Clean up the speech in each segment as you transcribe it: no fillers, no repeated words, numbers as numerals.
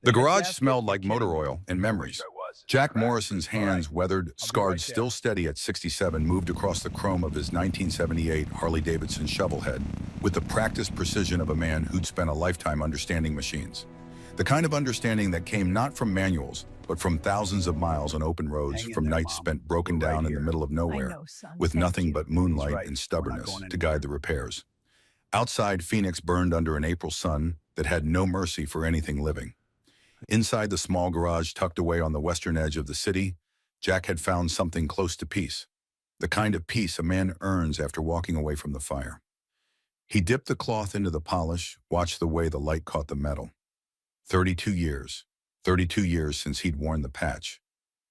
The garage smelled like motor oil and memories. Jack Morrison's hands, weathered, scarred, still steady at 67, moved across the chrome of his 1978 Harley-Davidson shovelhead with the practiced precision of a man who'd spent a lifetime understanding machines. The kind of understanding that came not from manuals, but from thousands of miles on open roads, from nights spent broken down in the middle of nowhere, with nothing but moonlight and stubbornness to guide the repairs. Outside, Phoenix burned under an April sun that had no mercy for anything living. Inside the small garage tucked away on the western edge of the city, Jack had found something close to peace, the kind of peace a man earns after walking away from the fire. He dipped the cloth into the polish, watched the way the light caught the metal. 32 years. 32 years since he'd worn the patch.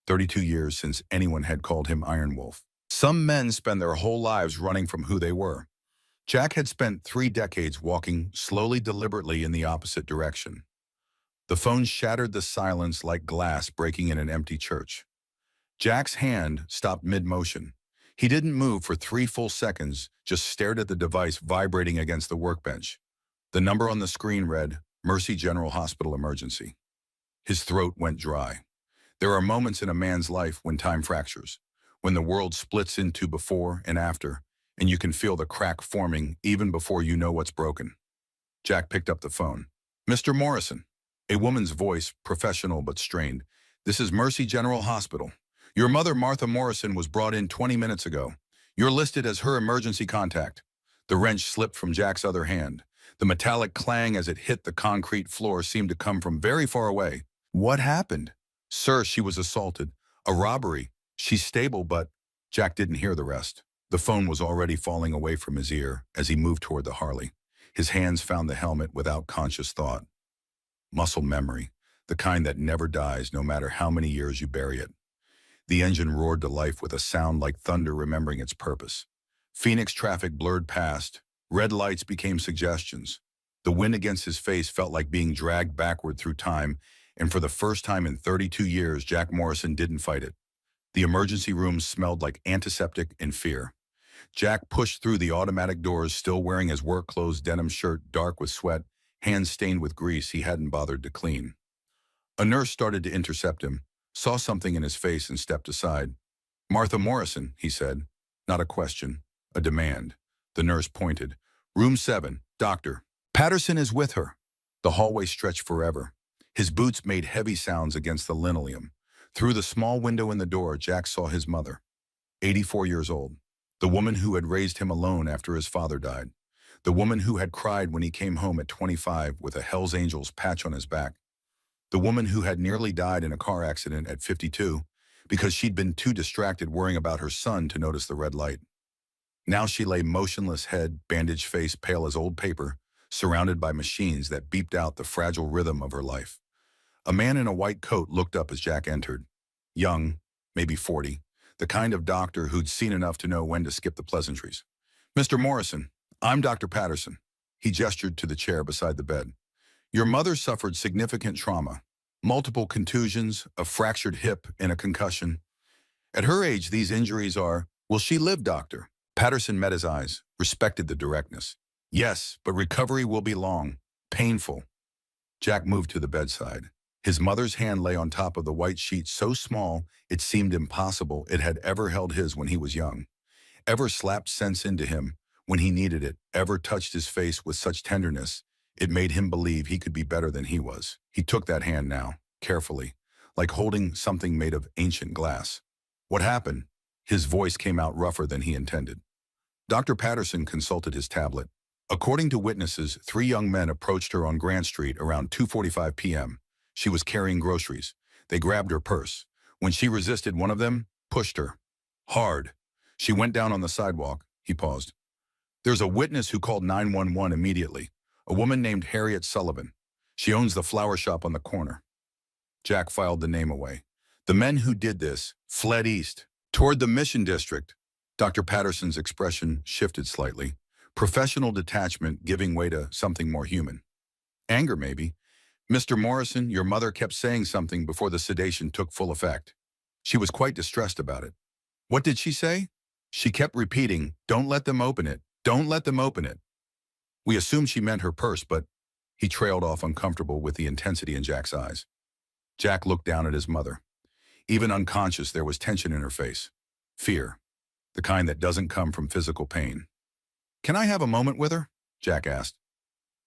32 years since anyone had called him Iron Wolf. Some men spend their whole lives running from who they were. Jack had spent 3 decades walking slowly, deliberately in the opposite direction. The phone shattered the silence like glass breaking in an empty church. Jack's hand stopped mid-motion. He didn't move for 3 full seconds, just stared at the device vibrating against the workbench. The number on the screen read, Mercy General Hospital Emergency. His throat went dry. There are moments in a man's life when time fractures, when the world splits into before and after, and you can feel the crack forming even before you know what's broken. Jack picked up the phone. Mr. Morrison. A woman's voice, professional but strained. This is Mercy General Hospital. Your mother, Martha Morrison, was brought in 20 minutes ago. You're listed as her emergency contact. The wrench slipped from Jack's other hand. The metallic clang as it hit the concrete floor seemed to come from very far away. What happened? Sir, she was assaulted. A robbery. She's stable, but... Jack didn't hear the rest. The phone was already falling away from his ear as he moved toward the Harley. His hands found the helmet without conscious thought. Muscle memory, the kind that never dies no matter how many years you bury it. The engine roared to life with a sound like thunder remembering its purpose. Phoenix traffic blurred past. Red lights became suggestions. The wind against his face felt like being dragged backward through time, and for the first time in 32 years, Jack Morrison didn't fight it. The emergency room smelled like antiseptic and fear. Jack pushed through the automatic doors, still wearing his work clothes denim shirt, dark with sweat, hands stained with grease he hadn't bothered to clean. A nurse started to intercept him, saw something in his face and stepped aside. Martha Morrison, he said. Not a question, a demand. The nurse pointed. Room 7, doctor. Patterson is with her. The hallway stretched forever. His boots made heavy sounds against the linoleum. Through the small window in the door, Jack saw his mother, 84 years old, the woman who had raised him alone after his father died. The woman who had cried when he came home at 25 with a Hell's Angels patch on his back. The woman who had nearly died in a car accident at 52 because she'd been too distracted worrying about her son to notice the red light. Now she lay motionless, head, bandaged face, pale as old paper, surrounded by machines that beeped out the fragile rhythm of her life. A man in a white coat looked up as Jack entered. Young, maybe 40, the kind of doctor who'd seen enough to know when to skip the pleasantries. Mr. Morrison. I'm Dr. Patterson. He gestured to the chair beside the bed. Your mother suffered significant trauma, multiple contusions, a fractured hip, and a concussion. At her age, these injuries are, will she live, doctor? Patterson met his eyes, respected the directness. Yes, but recovery will be long, painful. Jack moved to the bedside. His mother's hand lay on top of the white sheet so small it seemed impossible it had ever held his when he was young, ever slapped sense into him when he needed it, ever touched his face with such tenderness, it made him believe he could be better than he was. He took that hand now, carefully, like holding something made of ancient glass. What happened? His voice came out rougher than he intended. Dr. Patterson consulted his tablet. According to witnesses, 3 young men approached her on Grant Street around 2:45 p.m. She was carrying groceries. They grabbed her purse. When she resisted, one of them pushed her. Hard. She went down on the sidewalk. He paused. There's a witness who called 911 immediately, a woman named Harriet Sullivan. She owns the flower shop on the corner. Jack filed the name away. The men who did this fled east, toward the Mission District. Dr. Patterson's expression shifted slightly, professional detachment giving way to something more human. Anger, maybe. Mr. Morrison, your mother kept saying something before the sedation took full effect. She was quite distressed about it. What did she say? She kept repeating, don't let them open it. Don't let them open it. We assumed she meant her purse, but He trailed off uncomfortable with the intensity in Jack's eyes. Jack looked down at his mother. Even unconscious, there was tension in her face. Fear, the kind that doesn't come from physical pain. "Can I have a moment with her?" Jack asked.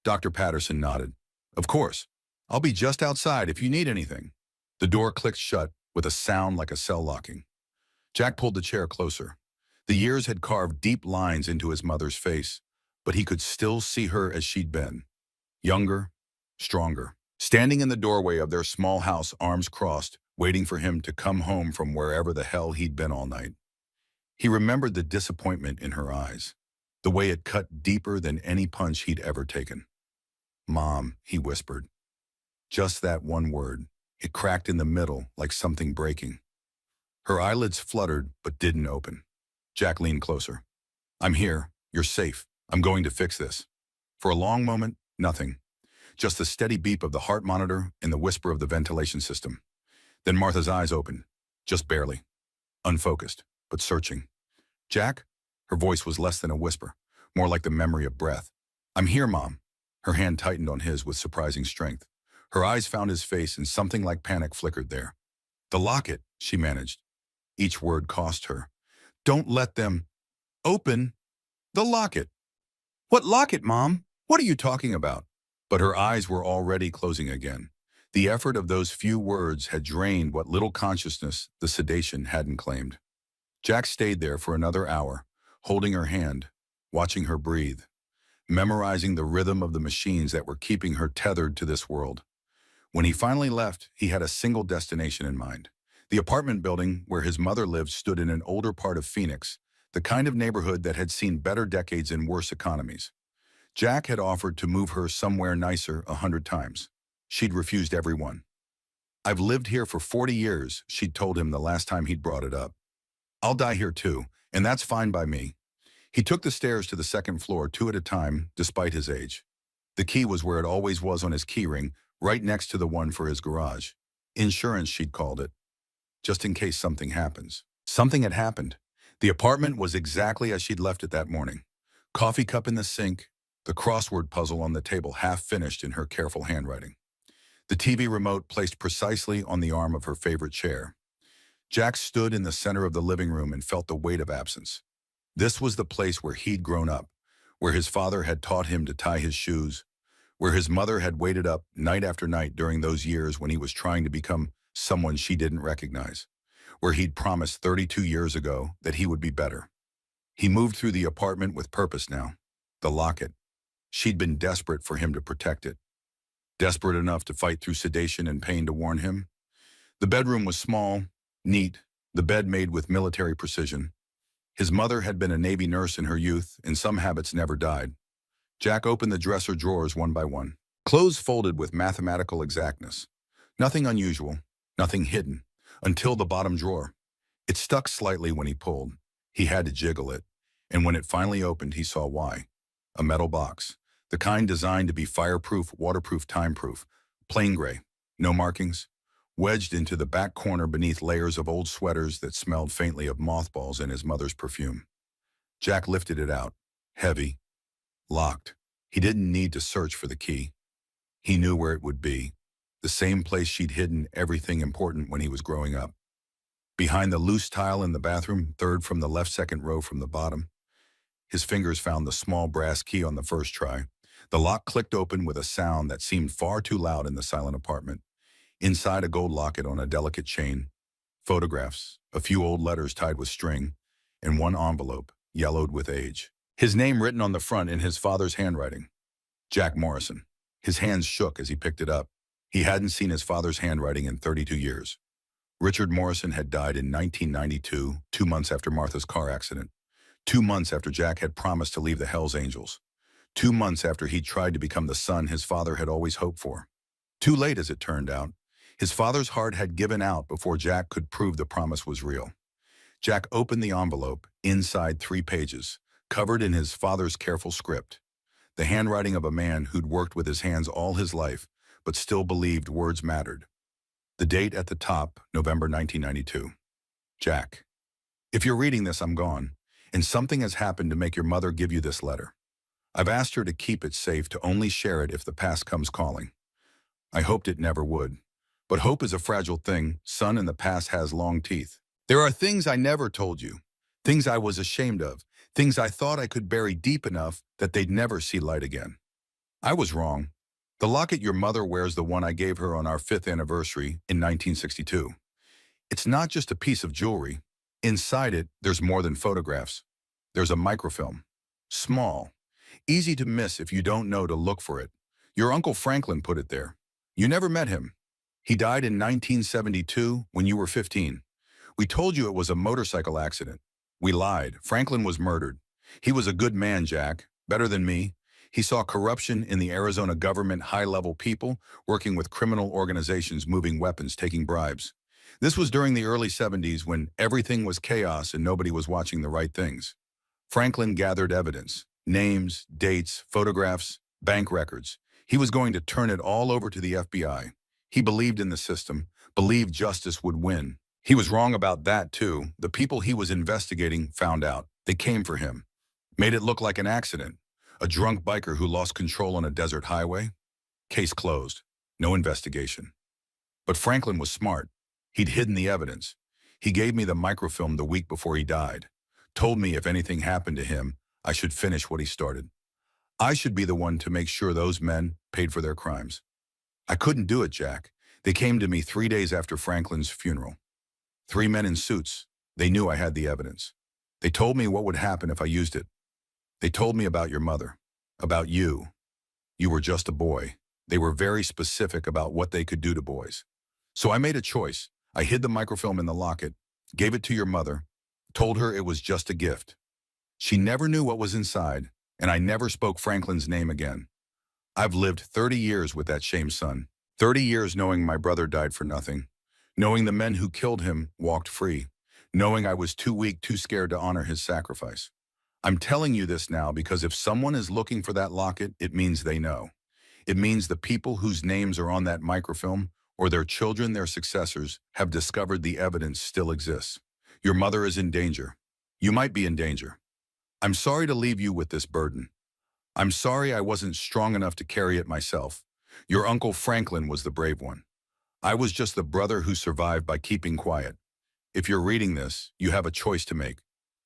Dr. Patterson nodded. "Of course. I'll be just outside if you need anything." The door clicked shut with a sound like a cell locking. Jack pulled the chair closer. The years had carved deep lines into his mother's face, but he could still see her as she'd been. Younger, stronger, standing in the doorway of their small house, arms crossed, waiting for him to come home from wherever the hell he'd been all night. He remembered the disappointment in her eyes, the way it cut deeper than any punch he'd ever taken. "Mom," he whispered. Just that one word. It cracked in the middle like something breaking. Her eyelids fluttered but didn't open. Jack leaned closer. "I'm here. You're safe. I'm going to fix this." For a long moment, nothing. Just the steady beep of the heart monitor and the whisper of the ventilation system. Then Martha's eyes opened, just barely. Unfocused, but searching. "Jack?" Her voice was less than a whisper, more like the memory of breath. "I'm here, Mom." Her hand tightened on his with surprising strength. Her eyes found his face and something like panic flickered there. "The locket," she managed. Each word cost her. "Don't let them open the locket." "What locket, Mom? What are you talking about?" But her eyes were already closing again. The effort of those few words had drained what little consciousness the sedation hadn't claimed. Jack stayed there for another hour, holding her hand, watching her breathe, memorizing the rhythm of the machines that were keeping her tethered to this world. When he finally left, he had a single destination in mind. The apartment building where his mother lived stood in an older part of Phoenix, the kind of neighborhood that had seen better decades in worse economies. Jack had offered to move her somewhere nicer 100 times. She'd refused every one. "I've lived here for 40 years, she'd told him the last time he'd brought it up. "I'll die here too, and that's fine by me." He took the stairs to the second floor, 2 at a time, despite his age. The key was where it always was on his keyring, right next to the one for his garage. Insurance, she'd called it. Just in case something happens. Something had happened. The apartment was exactly as she'd left it that morning. Coffee cup in the sink, the crossword puzzle on the table half finished in her careful handwriting. The TV remote placed precisely on the arm of her favorite chair. Jack stood in the center of the living room and felt the weight of absence. This was the place where he'd grown up, where his father had taught him to tie his shoes, where his mother had waited up night after night during those years when he was trying to become someone she didn't recognize, where he'd promised 32 years ago that he would be better. He moved through the apartment with purpose now. The locket. She'd been desperate for him to protect it. Desperate enough to fight through sedation and pain to warn him. The bedroom was small, neat, the bed made with military precision. His mother had been a Navy nurse in her youth, and some habits never died. Jack opened the dresser drawers one by one. Clothes folded with mathematical exactness. Nothing unusual, nothing hidden, until the bottom drawer. It stuck slightly when he pulled. He had to jiggle it, and when it finally opened, he saw why. A metal box, the kind designed to be fireproof, waterproof, timeproof, plain gray, no markings, wedged into the back corner beneath layers of old sweaters that smelled faintly of mothballs and his mother's perfume. Jack lifted it out, heavy, locked. He didn't need to search for the key. He knew where it would be, the same place she'd hidden everything important when he was growing up. Behind the loose tile in the bathroom, third from the left, second row from the bottom. His fingers found the small brass key on the first try. The lock clicked open with a sound that seemed far too loud in the silent apartment. Inside, a gold locket on a delicate chain, photographs, a few old letters tied with string, and one envelope, yellowed with age. His name written on the front in his father's handwriting. Jack Morrison. His hands shook as he picked it up. He hadn't seen his father's handwriting in 32 years. Richard Morrison had died in 1992, 2 months after Martha's car accident. 2 months after Jack had promised to leave the Hells Angels. 2 months after he'd tried to become the son his father had always hoped for. Too late, as it turned out. His father's heart had given out before Jack could prove the promise was real. Jack opened the envelope, inside 3 pages, covered in his father's careful script. The handwriting of a man who'd worked with his hands all his life, but still believed words mattered. The date at the top, November 1992. Jack, if you're reading this, I'm gone, and something has happened to make your mother give you this letter. I've asked her to keep it safe, to only share it if the past comes calling. I hoped it never would. But hope is a fragile thing, son, and the past has long teeth. There are things I never told you, things I was ashamed of, things I thought I could bury deep enough that they'd never see light again. I was wrong. The locket your mother wears, the one I gave her on our 5th anniversary in 1962. It's not just a piece of jewelry. Inside it, there's more than photographs. There's a microfilm. Small. Easy to miss if you don't know to look for it. Your Uncle Franklin put it there. You never met him. He died in 1972 when you were 15. We told you it was a motorcycle accident. We lied. Franklin was murdered. He was a good man, Jack. Better than me. He saw corruption in the Arizona government, high-level people working with criminal organizations, moving weapons, taking bribes. This was during the early 70s when everything was chaos and nobody was watching the right things. Franklin gathered evidence, names, dates, photographs, bank records. He was going to turn it all over to the FBI. He believed in the system, believed justice would win. He was wrong about that too. The people he was investigating found out. They came for him. Made it look like an accident. A drunk biker who lost control on a desert highway? Case closed. No investigation. But Franklin was smart. He'd hidden the evidence. He gave me the microfilm the week before he died. Told me if anything happened to him, I should finish what he started. I should be the one to make sure those men paid for their crimes. I couldn't do it, Jack. They came to me 3 days after Franklin's funeral. 3 men in suits. They knew I had the evidence. They told me what would happen if I used it. They told me about your mother, about you. You were just a boy. They were very specific about what they could do to boys. So I made a choice. I hid the microfilm in the locket, gave it to your mother, told her it was just a gift. She never knew what was inside, and I never spoke Franklin's name again. I've lived 30 years with that shame, son. 30 years knowing my brother died for nothing, knowing the men who killed him walked free, knowing I was too weak, too scared to honor his sacrifice. I'm telling you this now because if someone is looking for that locket, it means they know. It means the people whose names are on that microfilm, or their children, their successors, have discovered the evidence still exists. Your mother is in danger. You might be in danger. I'm sorry to leave you with this burden. I'm sorry I wasn't strong enough to carry it myself. Your Uncle Franklin was the brave one. I was just the brother who survived by keeping quiet. If you're reading this, you have a choice to make.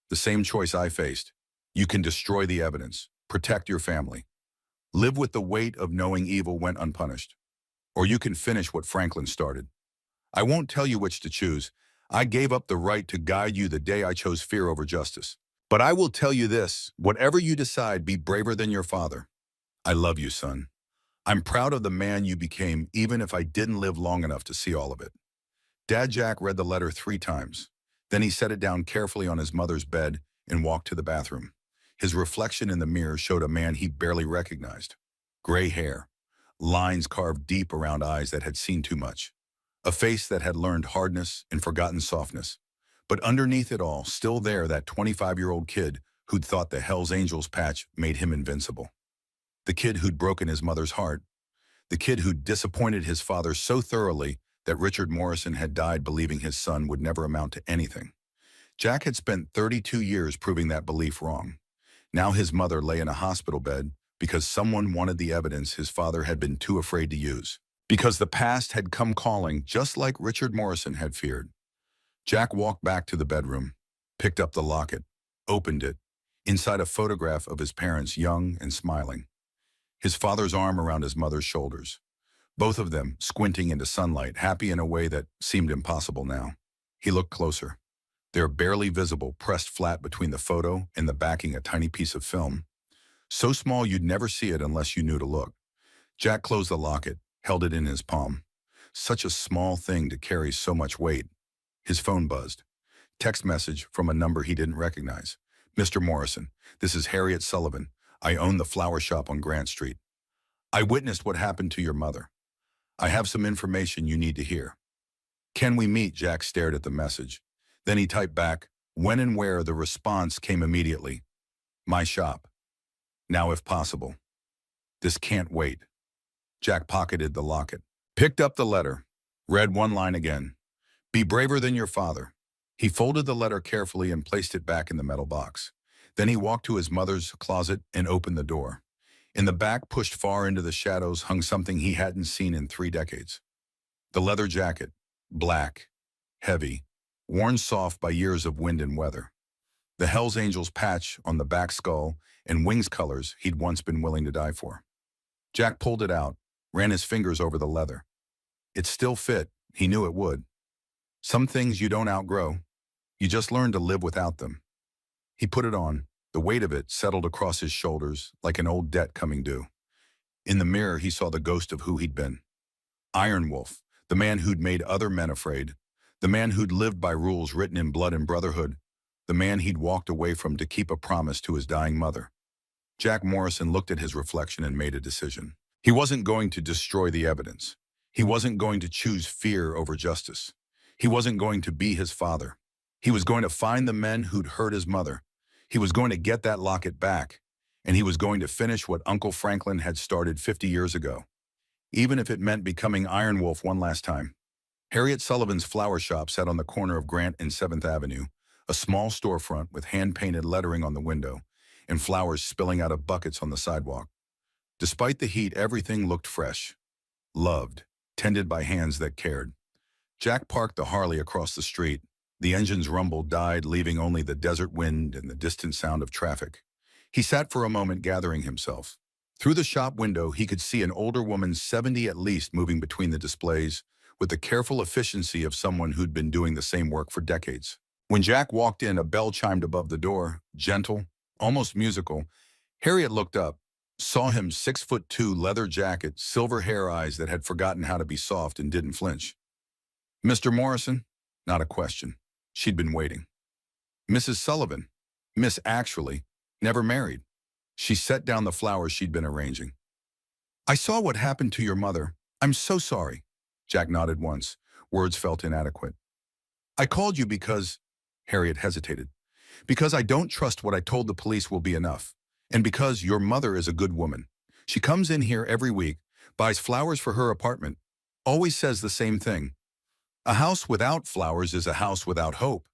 The same choice I faced. You can destroy the evidence, protect your family, live with the weight of knowing evil went unpunished. Or you can finish what Franklin started. I won't tell you which to choose. I gave up the right to guide you the day I chose fear over justice. But I will tell you this, whatever you decide, be braver than your father. I love you, son. I'm proud of the man you became, even if I didn't live long enough to see all of it. Dad Jack read the letter 3 times. Then he set it down carefully on his mother's bed and walked to the bathroom. His reflection in the mirror showed a man he barely recognized. Gray hair, lines carved deep around eyes that had seen too much. A face that had learned hardness and forgotten softness. But underneath it all, still there, that 25-year-old kid who'd thought the Hell's Angels patch made him invincible. The kid who'd broken his mother's heart. The kid who'd disappointed his father so thoroughly that Richard Morrison had died believing his son would never amount to anything. Jack had spent 32 years proving that belief wrong. Now his mother lay in a hospital bed because someone wanted the evidence his father had been too afraid to use. Because the past had come calling, just like Richard Morrison had feared. Jack walked back to the bedroom, picked up the locket, opened it, inside a photograph of his parents, young and smiling. His father's arm around his mother's shoulders. Both of them squinting into sunlight, happy in a way that seemed impossible now. He looked closer. They're barely visible, pressed flat between the photo and the backing, a tiny piece of film. So small you'd never see it unless you knew to look. Jack closed the locket, held it in his palm. Such a small thing to carry so much weight. His phone buzzed. Text message from a number he didn't recognize. Mr. Morrison, this is Harriet Sullivan. I own the flower shop on Grant Street. I witnessed what happened to your mother. I have some information you need to hear. Can we meet? Jack stared at the message. Then he typed back, when and where. The response came immediately. My shop. Now if possible. This can't wait. Jack pocketed the locket, picked up the letter, read one line again. Be braver than your father. He folded the letter carefully and placed it back in the metal box. Then he walked to his mother's closet and opened the door. In the back, pushed far into the shadows, hung something he hadn't seen in 3 decades. The leather jacket, black, heavy, worn soft by years of wind and weather. The Hell's Angels patch on the back skull and wings colors he'd once been willing to die for. Jack pulled it out, ran his fingers over the leather. It still fit, he knew it would. Some things you don't outgrow. You just learn to live without them. He put it on. The weight of it settled across his shoulders like an old debt coming due. In the mirror, he saw the ghost of who he'd been. Iron Wolf, the man who'd made other men afraid, the man who'd lived by rules written in blood and brotherhood, the man he'd walked away from to keep a promise to his dying mother. Jack Morrison looked at his reflection and made a decision. He wasn't going to destroy the evidence. He wasn't going to choose fear over justice. He wasn't going to be his father. He was going to find the men who'd hurt his mother. He was going to get that locket back, and he was going to finish what Uncle Franklin had started 50 years ago, even if it meant becoming Iron Wolf one last time. Harriet Sullivan's flower shop sat on the corner of Grant and 7th Avenue, a small storefront with hand-painted lettering on the window and flowers spilling out of buckets on the sidewalk. Despite the heat, everything looked fresh, loved, tended by hands that cared. Jack parked the Harley across the street. The engine's rumble died, leaving only the desert wind and the distant sound of traffic. He sat for a moment, gathering himself. Through the shop window, he could see an older woman, 70 at least, moving between the displays, with the careful efficiency of someone who'd been doing the same work for decades. When Jack walked in, a bell chimed above the door, gentle, almost musical. Harriet looked up, saw him, 6'2", leather jacket, silver hair, eyes that had forgotten how to be soft, and didn't flinch. "Mr. Morrison?" Not a question. She'd been waiting. "Mrs. Sullivan." Miss, actually. Never married. She set down the flowers she'd been arranging. "I saw what happened to your mother. I'm so sorry." Jack nodded once. Words felt inadequate. "I called you because—" Harriet hesitated. "Because I don't trust what I told the police will be enough. And because your mother is a good woman. She comes in here every week, buys flowers for her apartment, always says the same thing. A house without flowers is a house without hope."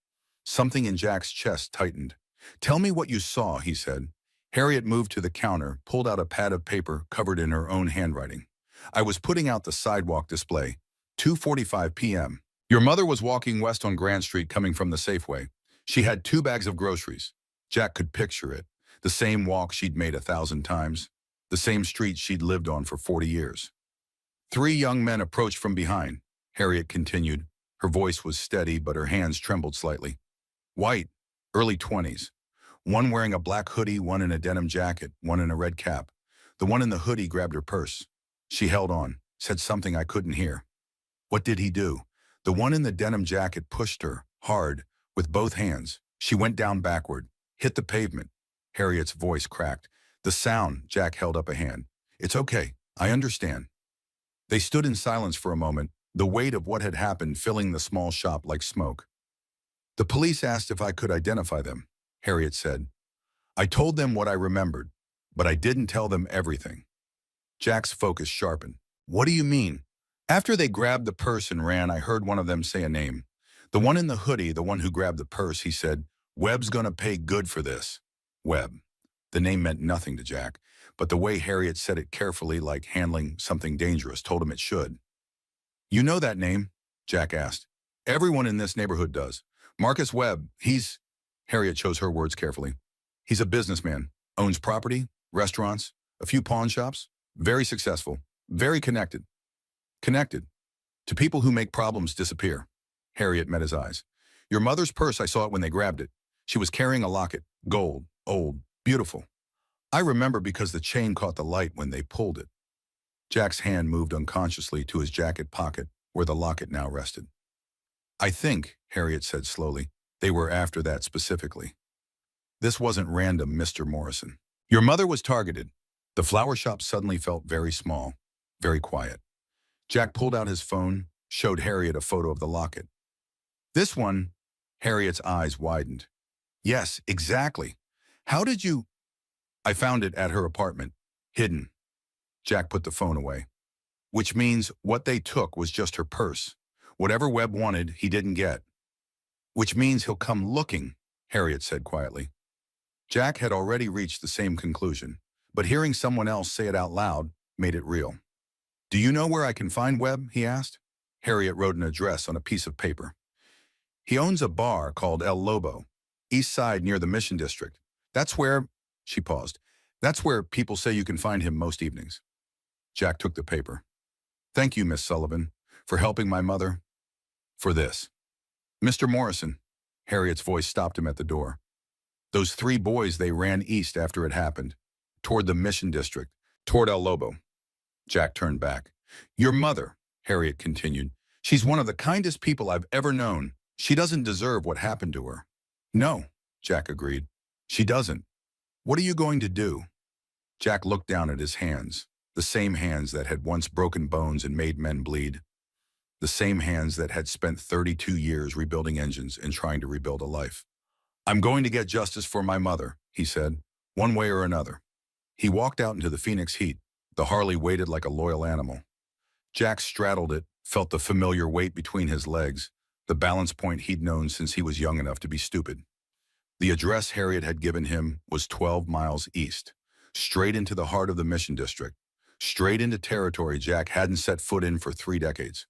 Something in Jack's chest tightened. "Tell me what you saw," he said. Harriet moved to the counter, pulled out a pad of paper covered in her own handwriting. "I was putting out the sidewalk display. 2:45 p.m. Your mother was walking west on Grant Street coming from the Safeway. She had 2 bags of groceries." Jack could picture it. The same walk she'd made 1,000 times. The same street she'd lived on for 40 years. 3 young men approached from behind. Harriet continued. Her voice was steady, but her hands trembled slightly. White, early 20s. One wearing a black hoodie, one in a denim jacket, one in a red cap. The one in the hoodie grabbed her purse. She held on, said something I couldn't hear. What did he do? The one in the denim jacket pushed her, hard, with both hands. She went down backward, hit the pavement. Harriet's voice cracked. The sound. Jack held up a hand. "It's okay. I understand." They stood in silence for a moment, the weight of what had happened filling the small shop like smoke. "The police asked if I could identify them," Harriet said. "I told them what I remembered, but I didn't tell them everything." Jack's focus sharpened. "What do you mean?" "After they grabbed the purse and ran, I heard one of them say a name. The one in the hoodie, the one who grabbed the purse, he said, 'Webb's gonna pay good for this.'" Webb. The name meant nothing to Jack, but the way Harriet said it carefully, like handling something dangerous, told him it should. "You know that name?" Jack asked. "Everyone in this neighborhood does. Marcus Webb, he's—" Harriet chose her words carefully. "He's a businessman, owns property, restaurants, a few pawn shops, very successful, very connected. Connected to people who make problems disappear." Harriet met his eyes. "Your mother's purse, I saw it when they grabbed it. She was carrying a locket, gold, old, beautiful. I remember because the chain caught the light when they pulled it." Jack's hand moved unconsciously to his jacket pocket, where the locket now rested. "I think," Harriet said slowly, "they were after that specifically. This wasn't random, Mr. Morrison. Your mother was targeted." The flower shop suddenly felt very small, very quiet. Jack pulled out his phone, showed Harriet a photo of the locket. "This one?" Harriet's eyes widened. "Yes, exactly. How did you—" "I found it at her apartment, hidden." Jack put the phone away. "Which means what they took was just her purse. Whatever Webb wanted, he didn't get." "Which means he'll come looking," Harriet said quietly. Jack had already reached the same conclusion, but hearing someone else say it out loud made it real. "Do you know where I can find Webb?" he asked. Harriet wrote an address on a piece of paper. "He owns a bar called El Lobo, east side near the Mission District. That's where," she paused, "that's where people say you can find him most evenings." Jack took the paper. "Thank you, Miss Sullivan, for helping my mother. For this." "Mr. Morrison," Harriet's voice stopped him at the door. "Those three boys, they ran east after it happened, toward the Mission District, toward El Lobo." Jack turned back. "Your mother," Harriet continued, "she's one of the kindest people I've ever known. She doesn't deserve what happened to her." "No," Jack agreed. "She doesn't. What are you going to do?" Jack looked down at his hands, the same hands that had once broken bones and made men bleed. The same hands that had spent 32 years rebuilding engines and trying to rebuild a life. "I'm going to get justice for my mother," he said, "one way or another." He walked out into the Phoenix heat. The Harley waited like a loyal animal. Jack straddled it, felt the familiar weight between his legs, the balance point he'd known since he was young enough to be stupid. The address Harriet had given him was 12 miles east, straight into the heart of the Mission District, straight into territory Jack hadn't set foot in for 3 decades.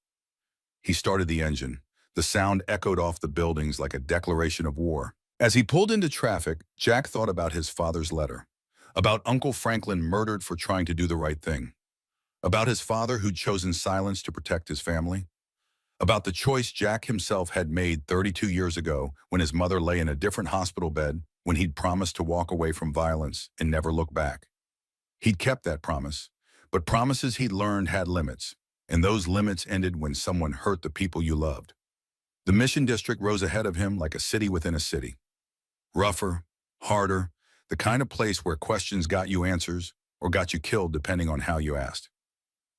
He started the engine. The sound echoed off the buildings like a declaration of war. As he pulled into traffic, Jack thought about his father's letter, about Uncle Franklin murdered for trying to do the right thing, about his father who'd chosen silence to protect his family, about the choice Jack himself had made 32 years ago when his mother lay in a different hospital bed, when he'd promised to walk away from violence and never look back. He'd kept that promise, but promises he'd learned had limits, and those limits ended when someone hurt the people you loved. The Mission District rose ahead of him like a city within a city. Rougher, harder, the kind of place where questions got you answers or got you killed depending on how you asked.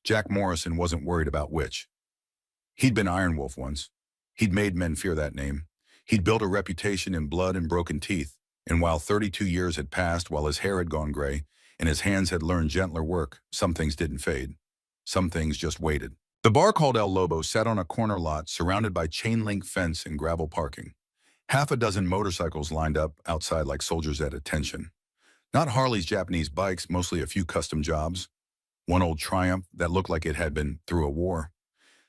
Jack Morrison wasn't worried about which. He'd been Iron Wolf once. He'd made men fear that name. He'd built a reputation in blood and broken teeth, and while 32 years had passed, while his hair had gone gray, and his hands had learned gentler work, some things didn't fade. Some things just waited. The bar called El Lobo sat on a corner lot surrounded by chain-link fence and gravel parking. Half a dozen motorcycles lined up outside like soldiers at attention. Not Harley's Japanese bikes, mostly a few custom jobs. One old Triumph that looked like it had been through a war.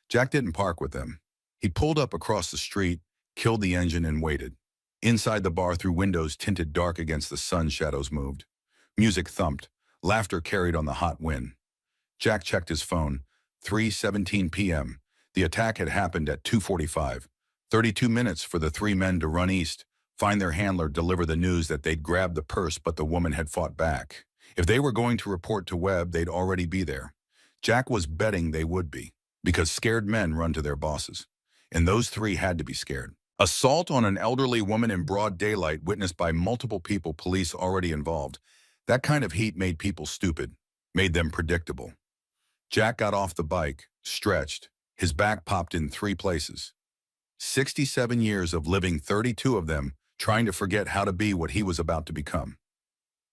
Jack didn't park with them. He pulled up across the street, killed the engine, and waited. Inside the bar, through windows tinted dark against the sun, shadows moved. Music thumped. Laughter carried on the hot wind. Jack checked his phone. 3:17 p.m. The attack had happened at 2:45. 32 minutes for the three men to run east, find their handler, deliver the news that they'd grabbed the purse but the woman had fought back. If they were going to report to Webb, they'd already be there. Jack was betting they would be, because scared men run to their bosses. And those three had to be scared. Assault on an elderly woman in broad daylight witnessed by multiple people, police already involved. That kind of heat made people stupid, made them predictable. Jack got off the bike, stretched. His back popped in 3 places. 67 years of living, 32 of them trying to forget how to be what he was about to become.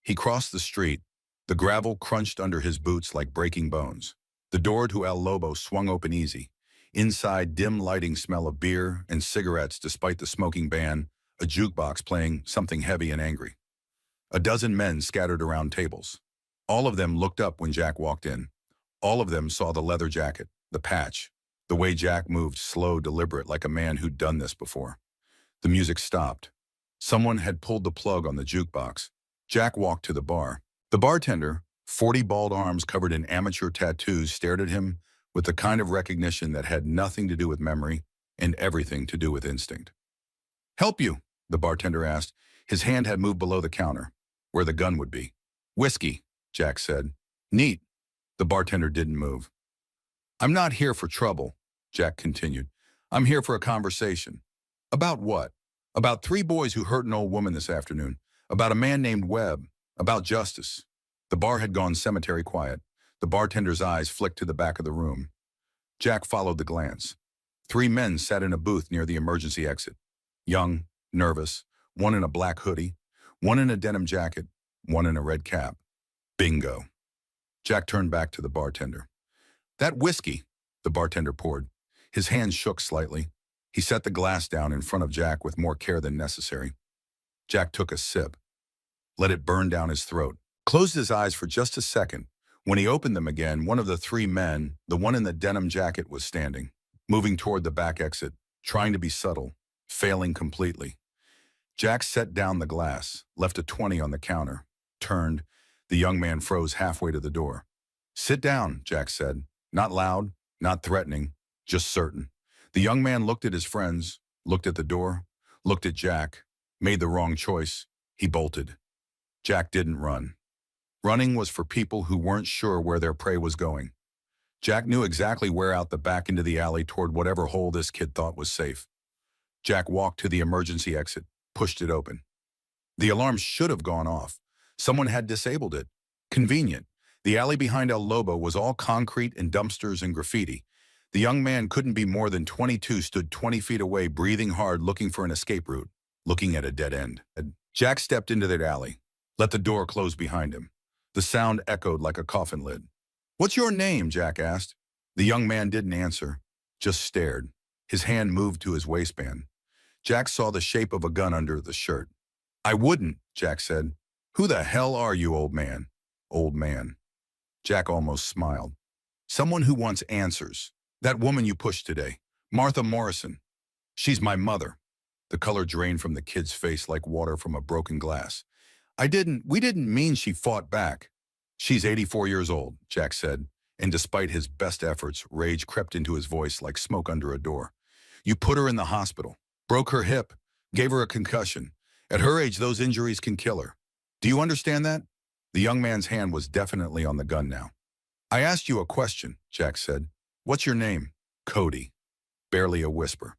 He crossed the street. The gravel crunched under his boots like breaking bones. The door to El Lobo swung open easy. Inside, dim lighting smell of beer and cigarettes despite the smoking ban, a jukebox playing something heavy and angry. A dozen men scattered around tables. All of them looked up when Jack walked in. All of them saw the leather jacket, the patch, the way Jack moved, slow, deliberate, like a man who'd done this before. The music stopped. Someone had pulled the plug on the jukebox. Jack walked to the bar. The bartender, 40 bald arms covered in amateur tattoos, stared at him with the kind of recognition that had nothing to do with memory and everything to do with instinct. "Help you?" the bartender asked. His hand had moved below the counter, where the gun would be. "Whiskey," Jack said. "Neat." The bartender didn't move. "I'm not here for trouble," Jack continued. "I'm here for a conversation." "About what?" "About 3 boys who hurt an old woman this afternoon. About a man named Webb. About justice." The bar had gone cemetery quiet. The bartender's eyes flicked to the back of the room. Jack followed the glance. 3 men sat in a booth near the emergency exit. Young, nervous, one in a black hoodie, one in a denim jacket, one in a red cap. Bingo. Jack turned back to the bartender. "That whiskey," the bartender poured. His hands shook slightly. He set the glass down in front of Jack with more care than necessary. Jack took a sip. let it burn down his throat. Closed his eyes for just a second. When he opened them again, one of the three men, the one in the denim jacket, was standing, moving toward the back exit, trying to be subtle, failing completely. Jack set down the glass, left a 20 on the counter, turned. The young man froze halfway to the door. "Sit down," Jack said. Not loud, not threatening, just certain. The young man looked at his friends, looked at the door, looked at Jack, made the wrong choice. He bolted. Jack didn't run. Running was for people who weren't sure where their prey was going. Jack knew exactly where, out the back into the alley toward whatever hole this kid thought was safe. Jack walked to the emergency exit, pushed it open. The alarm should have gone off. Someone had disabled it. Convenient. The alley behind El Lobo was all concrete and dumpsters and graffiti. The young man couldn't be more than 22, stood 20 feet away, breathing hard, looking for an escape route, looking at a dead end. Jack stepped into that alley, let the door close behind him. The sound echoed like a coffin lid. "What's your name?" Jack asked. The young man didn't answer, just stared. His hand moved to his waistband. Jack saw the shape of a gun under the shirt. "I wouldn't," Jack said. "Who the hell are you, old man?" Old man. Jack almost smiled. "Someone who wants answers. That woman you pushed today, Martha Morrison. She's my mother." The color drained from the kid's face like water from a broken glass. We didn't mean she fought back." "She's 84 years old," Jack said, and despite his best efforts, rage crept into his voice like smoke under a door. "You put her in the hospital, broke her hip, gave her a concussion. At her age, those injuries can kill her. Do you understand that?" The young man's hand was definitely on the gun now. "I asked you a question," Jack said. "What's your name?" "Cody." Barely a whisper.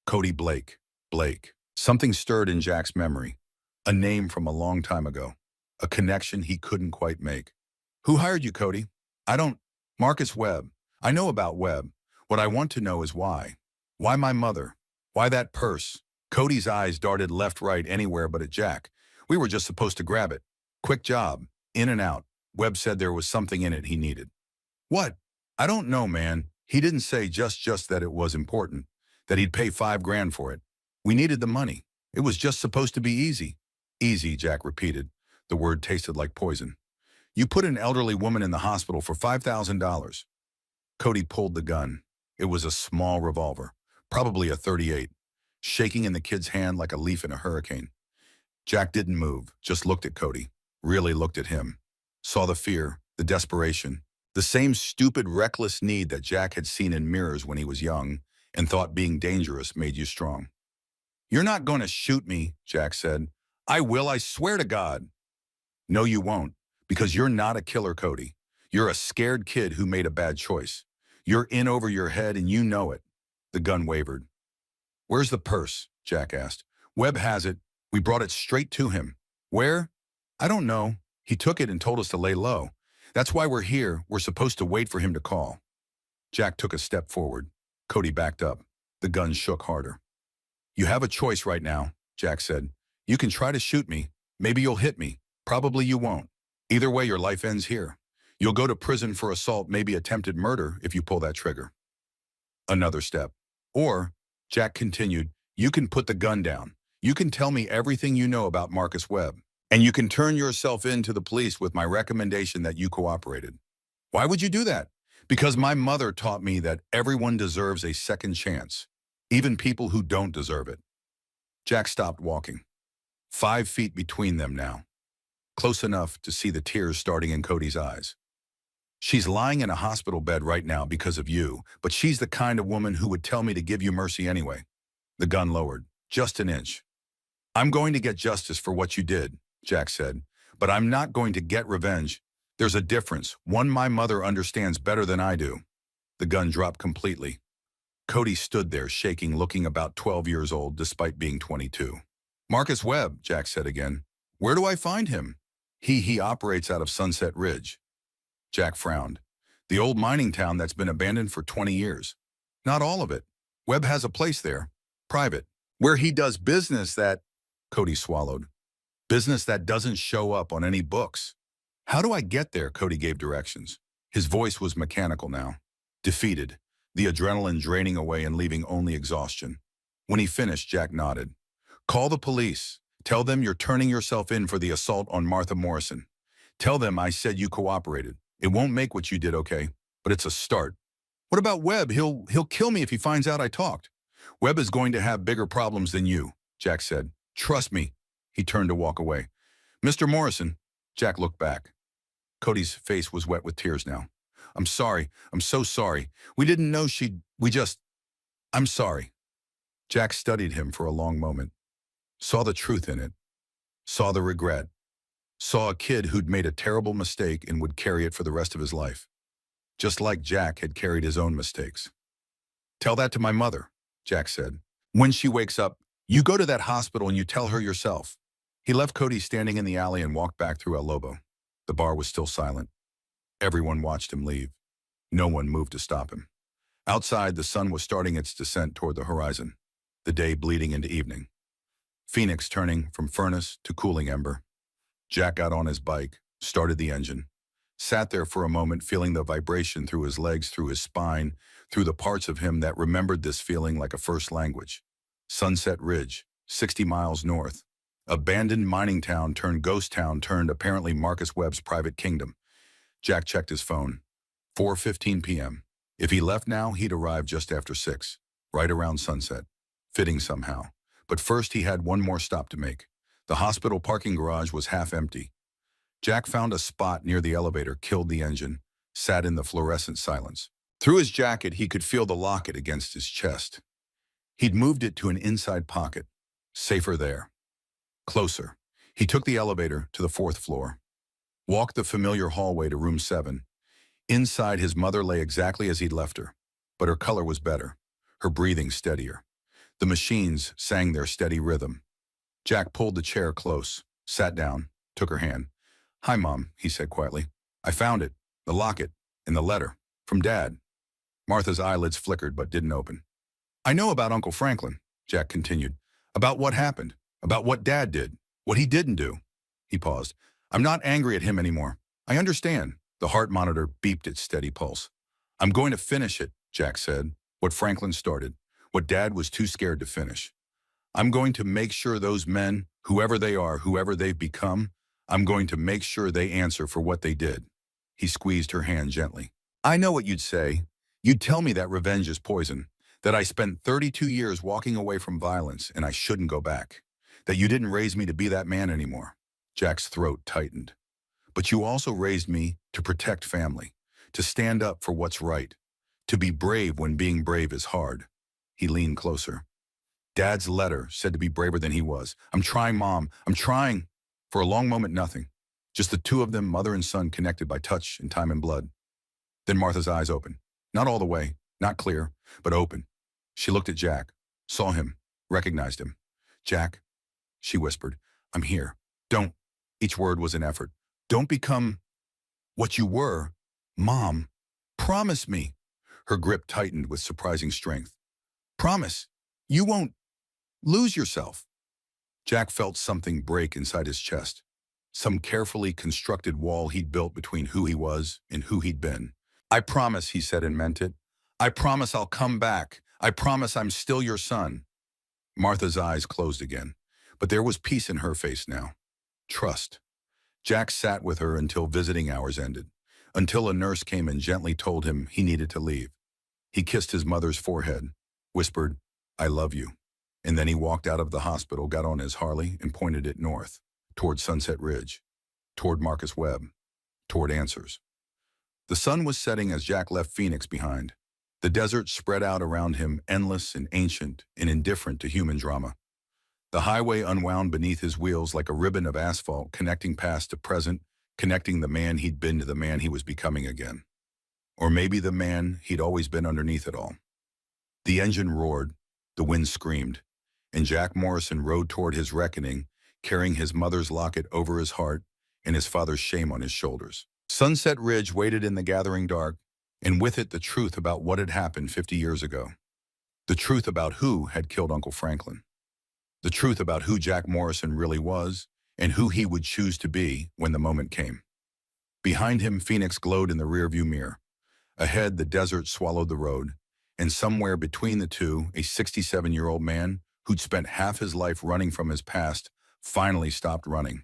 "Cody Blake." Blake. Something stirred in Jack's memory. A name from a long time ago. A connection he couldn't quite make. "Who hired you, Cody?" "I don't." "Marcus Webb. I know about Webb. What I want to know is why. Why my mother? Why that purse?" Cody's eyes darted left, right, anywhere but at Jack. "We were just supposed to grab it. Quick job. In and out. Webb said there was something in it he needed." "What?" "I don't know, man. He didn't say just that it was important, that he'd pay $5 grand for it. We needed the money. It was just supposed to be easy." "Easy," Jack repeated. The word tasted like poison. "You put an elderly woman in the hospital for $5,000. Cody pulled the gun. It was a small revolver, probably a .38, shaking in the kid's hand like a leaf in a hurricane. Jack didn't move, just looked at Cody, really looked at him. Saw the fear, the desperation, the same stupid, reckless need that Jack had seen in mirrors when he was young and thought being dangerous made you strong. "You're not going to shoot me," Jack said. "I will, I swear to God." "No, you won't, because you're not a killer, Cody. You're a scared kid who made a bad choice. You're in over your head and you know it." The gun wavered. "Where's the purse?" Jack asked. "Webb has it. We brought it straight to him." "Where?" "I don't know. He took it and told us to lay low. That's why we're here. We're supposed to wait for him to call." Jack took a step forward. Cody backed up. The gun shook harder. "You have a choice right now," Jack said. "You can try to shoot me. Maybe you'll hit me. Probably you won't. Either way, your life ends here. You'll go to prison for assault, maybe attempted murder, if you pull that trigger." Another step. "Or," Jack continued, "you can put the gun down. You can tell me everything you know about Marcus Webb. And you can turn yourself in to the police with my recommendation that you cooperated." "Why would you do that?" "Because my mother taught me that everyone deserves a second chance, even people who don't deserve it." Jack stopped walking. 5 feet between them now. Close enough to see the tears starting in Cody's eyes. "She's lying in a hospital bed right now because of you, but she's the kind of woman who would tell me to give you mercy anyway." The gun lowered, just an inch. "I'm going to get justice for what you did," Jack said, "but I'm not going to get revenge. There's a difference, one my mother understands better than I do." The gun dropped completely. Cody stood there shaking, looking about 12 years old despite being 22. "Marcus Webb," Jack said again. "Where do I find him?" He operates out of Sunset Ridge." Jack frowned. "The old mining town that's been abandoned for 20 years. "Not all of it. Webb has a place there. Private. Where he does business that—" Cody swallowed. "Business that doesn't show up on any books." "How do I get there?" Cody gave directions. His voice was mechanical now. Defeated, the adrenaline draining away and leaving only exhaustion. When he finished, Jack nodded. "Call the police. Tell them you're turning yourself in for the assault on Martha Morrison. Tell them I said you cooperated. It won't make what you did okay, but it's a start. What about Webb? He'll kill me if he finds out I talked. Webb is going to have bigger problems than you, Jack said. Trust me. He turned to walk away. Mr. Morrison. Jack looked back. Cody's face was wet with tears now. I'm sorry. I'm so sorry. We didn't know I'm sorry. Jack studied him for a long moment. Saw the truth in it. Saw the regret. Saw a kid who'd made a terrible mistake and would carry it for the rest of his life. Just like Jack had carried his own mistakes. Tell that to my mother, Jack said. When she wakes up, you go to that hospital and you tell her yourself. He left Cody standing in the alley and walked back through El Lobo. The bar was still silent. Everyone watched him leave. No one moved to stop him. Outside, the sun was starting its descent toward the horizon, the day bleeding into evening. Phoenix turning from furnace to cooling ember. Jack got on his bike, started the engine, sat there for a moment feeling the vibration through his legs, through his spine, through the parts of him that remembered this feeling like a first language. Sunset Ridge, 60 miles north. Abandoned mining town turned ghost town turned apparently Marcus Webb's private kingdom. Jack checked his phone. 4:15 p.m. If he left now, he'd arrive just after 6, right around sunset. Fitting somehow. But first he had one more stop to make. The hospital parking garage was half empty. Jack found a spot near the elevator, killed the engine, sat in the fluorescent silence. Through his jacket, he could feel the locket against his chest. He'd moved it to an inside pocket. Safer there. Closer. He took the elevator to the 4th floor. Walked the familiar hallway to room 7. Inside, his mother lay exactly as he'd left her, but her color was better, her breathing steadier. The machines sang their steady rhythm. Jack pulled the chair close, sat down, took her hand. Hi, Mom, he said quietly. I found it, the locket, and the letter, from Dad. Martha's eyelids flickered but didn't open. I know about Uncle Franklin, Jack continued. About what happened, about what Dad did, what he didn't do. He paused. I'm not angry at him anymore. I understand. The heart monitor beeped its steady pulse. I'm going to finish it, Jack said. What Franklin started, what Dad was too scared to finish. I'm going to make sure those men, whoever they are, whoever they've become, I'm going to make sure they answer for what they did. He squeezed her hand gently. I know what you'd say. You'd tell me that revenge is poison, that I spent 32 years walking away from violence and I shouldn't go back, that you didn't raise me to be that man anymore. Jack's throat tightened. But you also raised me to protect family, to stand up for what's right, to be brave when being brave is hard. He leaned closer. Dad's letter said to be braver than he was. I'm trying, Mom. I'm trying. For a long moment, nothing. Just the two of them, mother and son, connected by touch and time and blood. Then Martha's eyes opened. Not all the way, not clear, but open. She looked at Jack, saw him, recognized him. Jack, she whispered, I'm here. Don't. Each word was an effort. Don't become what you were. Mom, promise me. Her grip tightened with surprising strength. Promise, you won't lose yourself. Jack felt something break inside his chest. Some carefully constructed wall he'd built between who he was and who he'd been. I promise, he said and meant it. I promise I'll come back. I promise I'm still your son. Martha's eyes closed again, but there was peace in her face now. Trust. Jack sat with her until visiting hours ended, until a nurse came and gently told him he needed to leave. He kissed his mother's forehead, whispered, I love you. And then he walked out of the hospital, got on his Harley, and pointed it north, toward Sunset Ridge, toward Marcus Webb, toward answers. The sun was setting as Jack left Phoenix behind. The desert spread out around him, endless and ancient and indifferent to human drama. The highway unwound beneath his wheels like a ribbon of asphalt, connecting past to present, connecting the man he'd been to the man he was becoming again. Or maybe the man he'd always been underneath it all. The engine roared, the wind screamed, and Jack Morrison rode toward his reckoning, carrying his mother's locket over his heart and his father's shame on his shoulders. Sunset Ridge waited in the gathering dark, and with it the truth about what had happened 50 years ago. The truth about who had killed Uncle Franklin. The truth about who Jack Morrison really was and who he would choose to be when the moment came. Behind him, Phoenix glowed in the rearview mirror. Ahead, the desert swallowed the road, and somewhere between the two, a 67-year-old man who'd spent half his life running from his past finally stopped running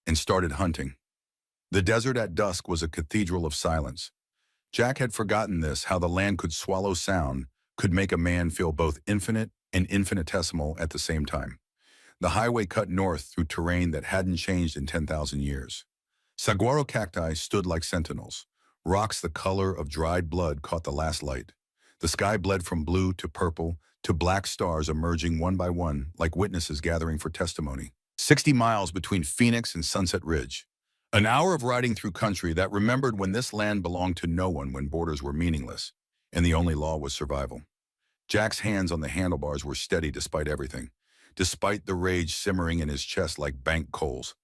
and started hunting. The desert at dusk was a cathedral of silence. Jack had forgotten this, how the land could swallow sound, could make a man feel both infinite and infinitesimal at the same time. The highway cut north through terrain that hadn't changed in 10,000 years. Saguaro cacti stood like sentinels. Rocks the color of dried blood caught the last light. The sky bled from blue to purple to black stars emerging one by one like witnesses gathering for testimony. 60 miles between Phoenix and Sunset Ridge. An hour of riding through country that remembered when this land belonged to no one, when borders were meaningless, and the only law was survival. Jack's hands on the handlebars were steady despite everything, despite the rage simmering in his chest like banked coals.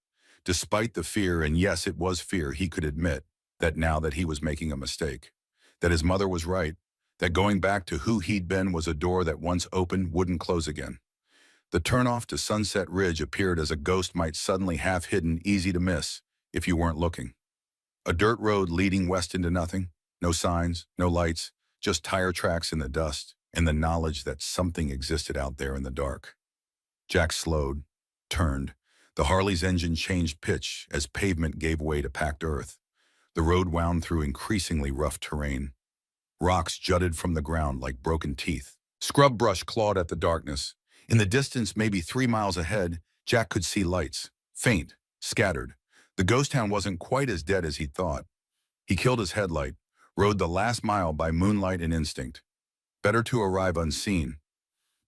Despite the fear, and yes, it was fear, he could admit that now that he was making a mistake, that his mother was right, that going back to who he'd been was a door that once opened wouldn't close again. The turnoff to Sunset Ridge appeared as a ghost might suddenly half hidden, easy to miss if you weren't looking. A dirt road leading west into nothing, no signs, no lights, just tire tracks in the dust, and the knowledge that something existed out there in the dark. Jack slowed, turned. The Harley's engine changed pitch as pavement gave way to packed earth. The road wound through increasingly rough terrain. Rocks jutted from the ground like broken teeth. Scrub brush clawed at the darkness. In the distance, maybe 3 miles ahead, Jack could see lights, faint, scattered. The ghost town wasn't quite as dead as he'd thought. He killed his headlight, rode the last mile by moonlight and instinct. Better to arrive unseen.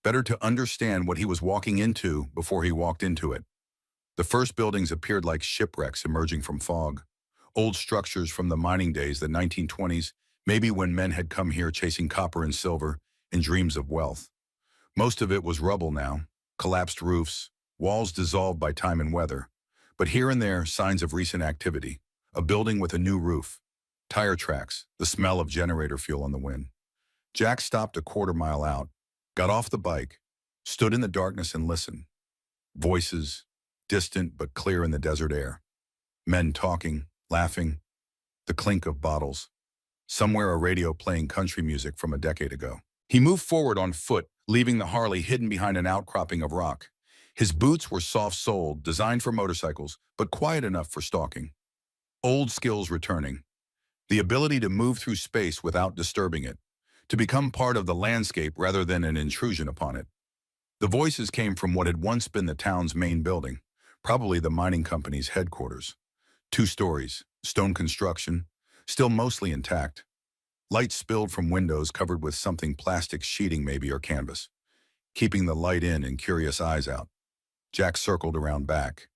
Better to understand what he was walking into before he walked into it. The first buildings appeared like shipwrecks emerging from fog. Old structures from the mining days, the 1920s, maybe when men had come here chasing copper and silver in dreams of wealth. Most of it was rubble now, collapsed roofs, walls dissolved by time and weather. But here and there, signs of recent activity. A building with a new roof, tire tracks, the smell of generator fuel on the wind. Jack stopped a quarter-mile out, got off the bike, stood in the darkness and listened. Voices, distant but clear in the desert air. Men talking, laughing, the clink of bottles. Somewhere a radio playing country music from a decade ago. He moved forward on foot, leaving the Harley hidden behind an outcropping of rock. His boots were soft-soled, designed for motorcycles, but quiet enough for stalking. Old skills returning. The ability to move through space without disturbing it, to become part of the landscape rather than an intrusion upon it. The voices came from what had once been the town's main building, probably the mining company's headquarters. 2 stories, stone construction, still mostly intact. Light spilled from windows covered with something plastic sheeting maybe, or canvas, keeping the light in and curious eyes out. Jack circled around back,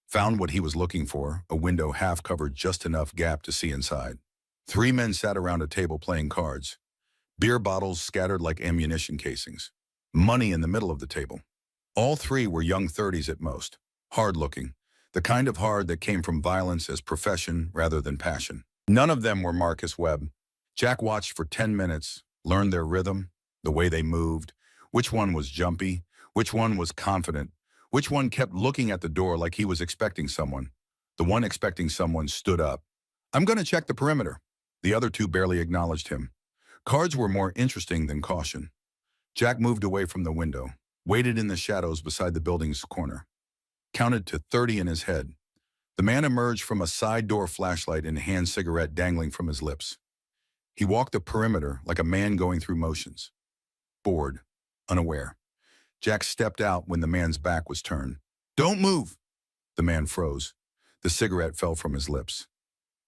found what he was looking for, a window half covered, just enough gap to see inside. 3 men sat around a table playing cards. Beer bottles scattered like ammunition casings. Money in the middle of the table. All 3 were young 30s at most, hard-looking, the kind of hard that came from violence as profession rather than passion. None of them were Marcus Webb. Jack watched for 10 minutes, learned their rhythm, the way they moved, which one was jumpy, which one was confident, which one kept looking at the door like he was expecting someone. The one expecting someone stood up. "I'm going to check the perimeter." The other 2 barely acknowledged him. Cards were more interesting than caution. Jack moved away from the window, waited in the shadows beside the building's corner. Counted to 30 in his head. The man emerged from a side door, flashlight and hand cigarette dangling from his lips. He walked the perimeter like a man going through motions. Bored, unaware. Jack stepped out when the man's back was turned. "Don't move!" The man froze. The cigarette fell from his lips.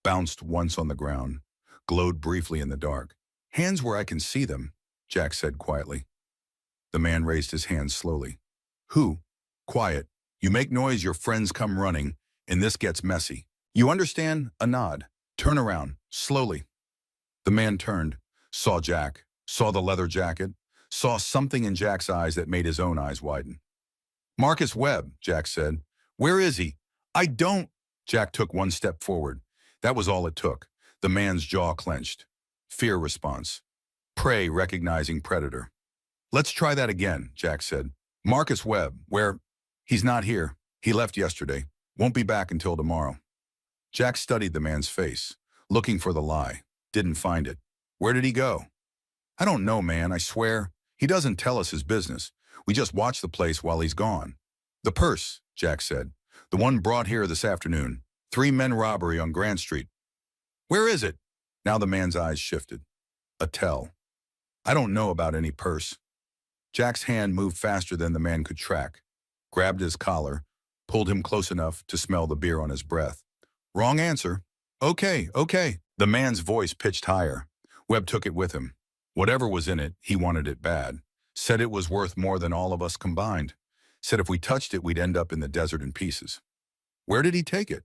Bounced once on the ground. Glowed briefly in the dark. "Hands where I can see them," Jack said quietly. The man raised his hands slowly. "Who?" "Quiet. You make noise, your friends come running, and this gets messy. You understand?" A nod. "Turn around, slowly." The man turned, saw Jack, saw the leather jacket, saw something in Jack's eyes that made his own eyes widen. "Marcus Webb," Jack said. "Where is he?" "I don't—" Jack took 1 step forward. That was all it took. The man's jaw clenched. Fear response. Prey recognizing predator. "Let's try that again," Jack said. "Marcus Webb, where—" "He's not here. He left yesterday. Won't be back until tomorrow." Jack studied the man's face, looking for the lie. Didn't find it. "Where did he go?" "I don't know, man, I swear. He doesn't tell us his business. We just watch the place while he's gone." The purse, Jack said. The one brought here this afternoon. 3 men robbery on Grand Street. Where is it? Now the man's eyes shifted. A tell. I don't know about any purse. Jack's hand moved faster than the man could track, grabbed his collar, pulled him close enough to smell the beer on his breath. Wrong answer. Okay. The man's voice pitched higher. Webb took it with him. Whatever was in it, he wanted it bad. Said it was worth more than all of us combined. Said if we touched it, we'd end up in the desert in pieces. Where did he take it?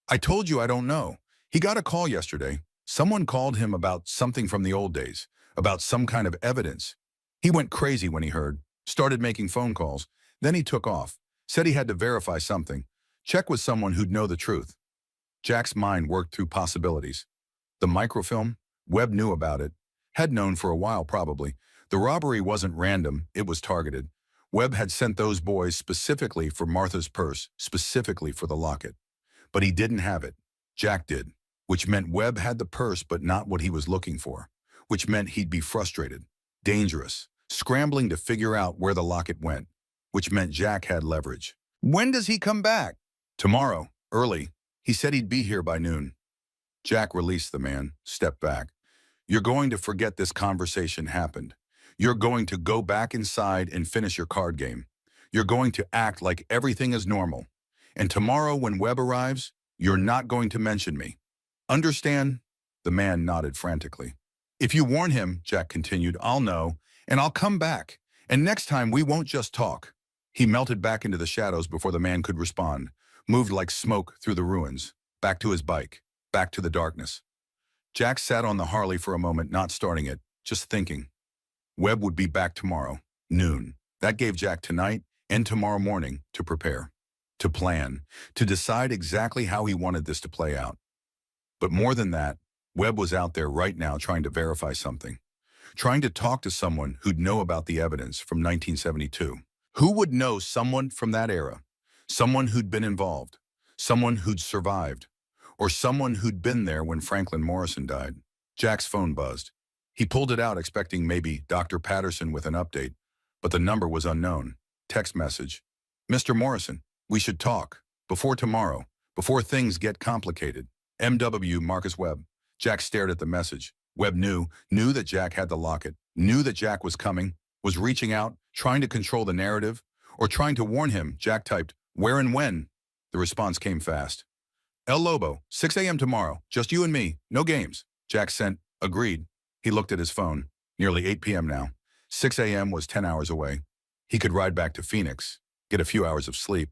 I told you I don't know. He got a call yesterday. Someone called him about something from the old days, about some kind of evidence. He went crazy when he heard, started making phone calls. Then he took off, said he had to verify something, check with someone who'd know the truth. Jack's mind worked through possibilities. The microfilm? Webb knew about it. Had known for a while, probably. The robbery wasn't random, it was targeted. Webb had sent those boys specifically for Martha's purse, specifically for the locket. But he didn't have it. Jack did, which meant Webb had the purse but not what he was looking for, which meant he'd be frustrated, dangerous, scrambling to figure out where the locket went, which meant Jack had leverage. When does he come back? Tomorrow, early. He said he'd be here by noon. Jack released the man, stepped back. You're going to forget this conversation happened. You're going to go back inside and finish your card game. You're going to act like everything is normal. And tomorrow when Webb arrives, you're not going to mention me. Understand? The man nodded frantically. If you warn him, Jack continued, I'll know, and I'll come back. And next time we won't just talk. He melted back into the shadows before the man could respond, moved like smoke through the ruins, back to his bike, back to the darkness. Jack sat on the Harley for a moment, not starting it, just thinking. Webb would be back tomorrow, noon. That gave Jack tonight and tomorrow morning to prepare, to plan, to decide exactly how he wanted this to play out. But more than that, Webb was out there right now trying to verify something, trying to talk to someone who'd know about the evidence from 1972. Who would know someone from that era, someone who'd been involved, someone who'd survived, or someone who'd been there when Franklin Morrison died? Jack's phone buzzed. He pulled it out expecting maybe Dr. Patterson with an update, but the number was unknown. Text message. Mr. Morrison, we should talk. Before tomorrow. Before things get complicated. M.W. Marcus Webb. Jack stared at the message. Webb knew that Jack had the locket, knew that Jack was coming, was reaching out, trying to control the narrative, or trying to warn him. Jack typed, where and when? The response came fast. El Lobo, 6 a.m. tomorrow. Just you and me. No games. Jack sent, agreed. He looked at his phone. Nearly 8 p.m. now. 6 a.m. was 10 hours away. He could ride back to Phoenix, get a few hours of sleep.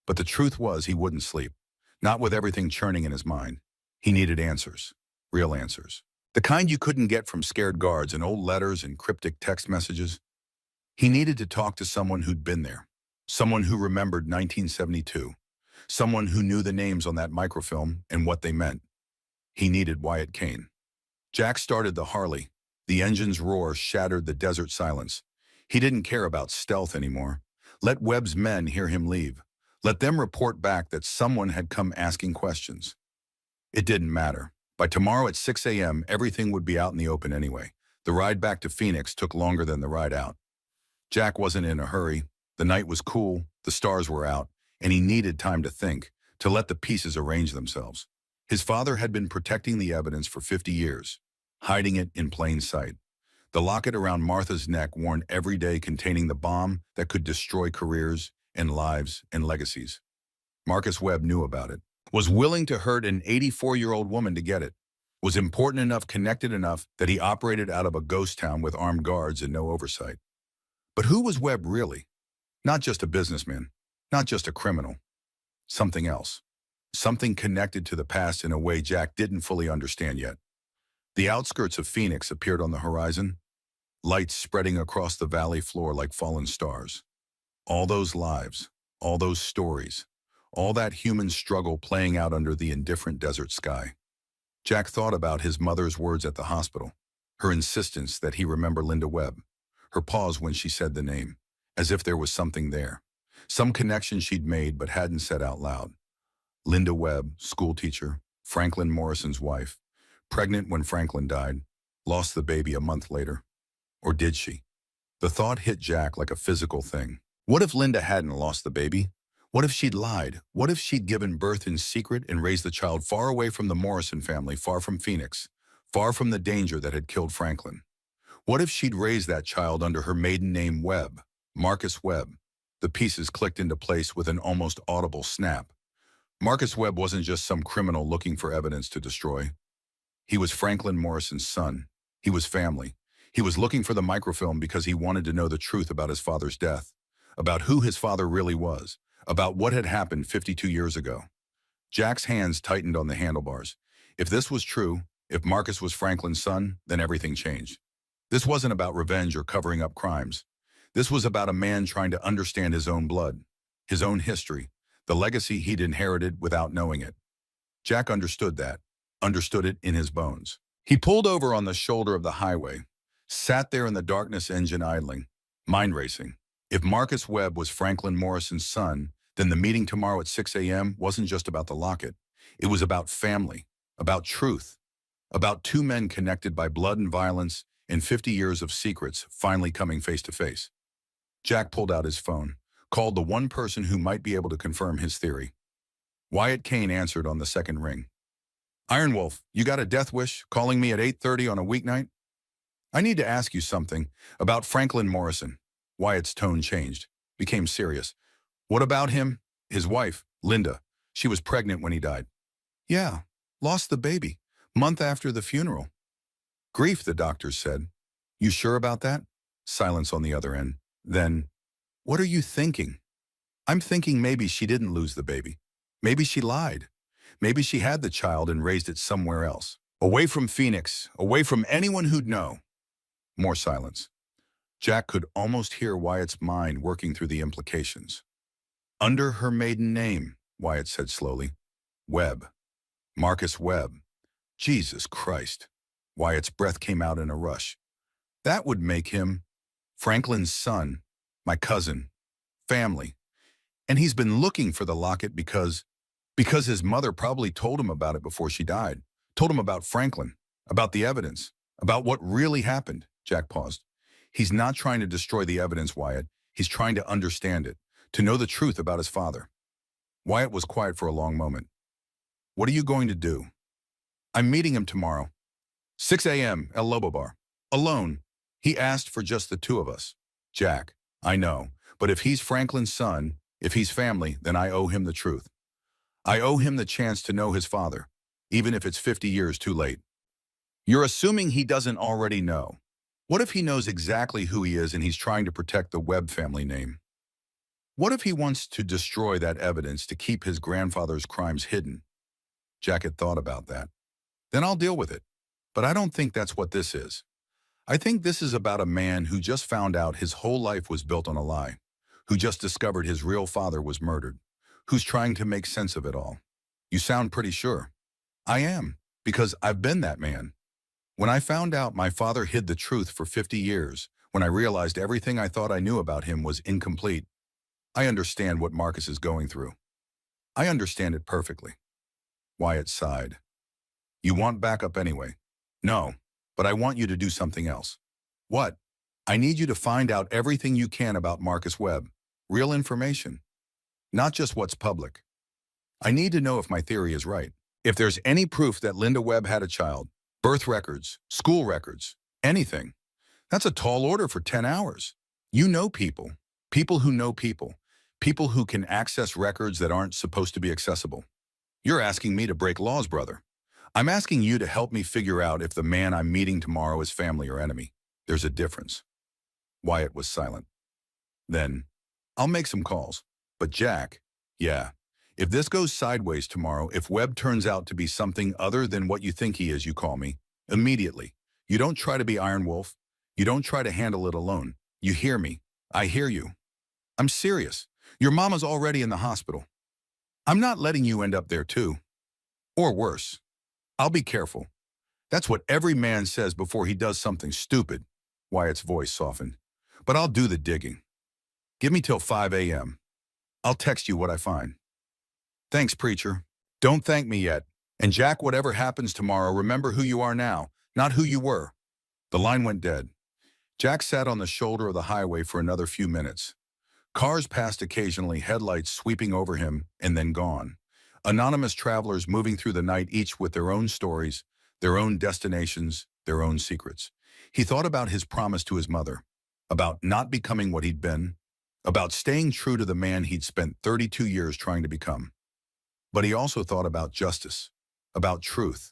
But the truth was he wouldn't sleep. Not with everything churning in his mind. He needed answers. Real answers. The kind you couldn't get from scared guards in old letters and cryptic text messages. He needed to talk to someone who'd been there. Someone who remembered 1972. Someone who knew the names on that microfilm and what they meant. He needed Wyatt Kane. Jack started the Harley. The engine's roar shattered the desert silence. He didn't care about stealth anymore. Let Webb's men hear him leave. Let them report back that someone had come asking questions. It didn't matter. By tomorrow at 6 a.m., everything would be out in the open anyway. The ride back to Phoenix took longer than the ride out. Jack wasn't in a hurry. The night was cool, the stars were out, and he needed time to think, to let the pieces arrange themselves. His father had been protecting the evidence for 50 years, hiding it in plain sight. The locket around Martha's neck warned every day containing the bomb that could destroy careers and lives and legacies. Marcus Webb knew about it, was willing to hurt an 84-year-old woman to get it, was important enough, connected enough that he operated out of a ghost town with armed guards and no oversight. But who was Webb really? Not just a businessman, not just a criminal. Something else. Something connected to the past in a way Jack didn't fully understand yet. The outskirts of Phoenix appeared on the horizon, lights spreading across the valley floor like fallen stars. All those lives, all those stories, all that human struggle playing out under the indifferent desert sky. Jack thought about his mother's words at the hospital, her insistence that he remember Linda Webb, her pause when she said the name, as if there was something there, some connection she'd made but hadn't said out loud. Linda Webb, schoolteacher, Franklin Morrison's wife, pregnant when Franklin died, lost the baby a month later. Or did she? The thought hit Jack like a physical thing. What if Linda hadn't lost the baby? What if she'd lied? What if she'd given birth in secret and raised the child far away from the Morrison family, far from Phoenix, far from the danger that had killed Franklin? What if she'd raised that child under her maiden name Webb, Marcus Webb? The pieces clicked into place with an almost audible snap. Marcus Webb wasn't just some criminal looking for evidence to destroy. He was Franklin Morrison's son. He was family. He was looking for the microfilm because he wanted to know the truth about his father's death, about who his father really was, about what had happened 52 years ago. Jack's hands tightened on the handlebars. If this was true, if Marcus was Franklin's son, then everything changed. This wasn't about revenge or covering up crimes. This was about a man trying to understand his own blood, his own history, the legacy he'd inherited without knowing it. Jack understood that, understood it in his bones. He pulled over on the shoulder of the highway, sat there in the darkness, engine idling, mind racing. If Marcus Webb was Franklin Morrison's son, then the meeting tomorrow at 6 a.m. wasn't just about the locket. It was about family, about truth, about two men connected by blood and violence and 50 years of secrets finally coming face to face. Jack pulled out his phone, called the one person who might be able to confirm his theory. Wyatt Kane answered on the second ring. Iron Wolf, you got a death wish calling me at 8:30 on a weeknight? I need to ask you something about Franklin Morrison. Wyatt's tone changed, became serious. What about him? His wife, Linda. She was pregnant when he died. Yeah, lost the baby, month after the funeral. Grief, the doctors said. You sure about that? Silence on the other end. Then, what are you thinking? I'm thinking maybe she didn't lose the baby. Maybe she lied. Maybe she had the child and raised it somewhere else. Away from Phoenix, away from anyone who'd know. More silence. Jack could almost hear Wyatt's mind working through the implications. Under her maiden name, Wyatt said slowly. Webb. Marcus Webb. Jesus Christ. Wyatt's breath came out in a rush. That would make him Franklin's son, my cousin, family. And he's been looking for the locket because his mother probably told him about it before she died, told him about Franklin, about the evidence, about what really happened. Jack paused. He's not trying to destroy the evidence, Wyatt. He's trying to understand it, to know the truth about his father. Wyatt was quiet for a long moment. What are you going to do? I'm meeting him tomorrow. 6 a.m. El Lobo Bar. Alone. He asked for just the two of us. Jack, I know, but if he's Franklin's son, if he's family, then I owe him the truth. I owe him the chance to know his father, even if it's 50 years too late. You're assuming he doesn't already know. What if he knows exactly who he is and he's trying to protect the Webb family name? What if he wants to destroy that evidence to keep his grandfather's crimes hidden? Jack had thought about that. Then I'll deal with it. But I don't think that's what this is. I think this is about a man who just found out his whole life was built on a lie, who just discovered his real father was murdered, who's trying to make sense of it all. You sound pretty sure. I am, because I've been that man. When I found out my father hid the truth for 50 years, when I realized everything I thought I knew about him was incomplete, I understand what Marcus is going through. I understand it perfectly. Wyatt sighed. You want backup anyway? No, but I want you to do something else. What? I need you to find out everything you can about Marcus Webb. Real information. Not just what's public. I need to know if my theory is right. If there's any proof that Linda Webb had a child, birth records, school records, anything. That's a tall order for 10 hours. You know people. People who know people. People who can access records that aren't supposed to be accessible. You're asking me to break laws, brother. I'm asking you to help me figure out if the man I'm meeting tomorrow is family or enemy. There's a difference. Wyatt was silent. Then, I'll make some calls. But Jack, yeah, if this goes sideways tomorrow, if Webb turns out to be something other than what you think he is, you call me. Immediately. You don't try to be Iron Wolf. You don't try to handle it alone. You hear me. I hear you. I'm serious. Your mama's already in the hospital. I'm not letting you end up there too. Or worse. I'll be careful. That's what every man says before he does something stupid. Wyatt's voice softened. But I'll do the digging. Give me till 5 a.m. I'll text you what I find. Thanks, preacher. Don't thank me yet. And Jack, whatever happens tomorrow, remember who you are now, not who you were. The line went dead. Jack sat on the shoulder of the highway for another few minutes. Cars passed occasionally, headlights sweeping over him and then gone. Anonymous travelers moving through the night, each with their own stories, their own destinations, their own secrets. He thought about his promise to his mother, about not becoming what he'd been, about staying true to the man he'd spent 32 years trying to become. But he also thought about justice, about truth,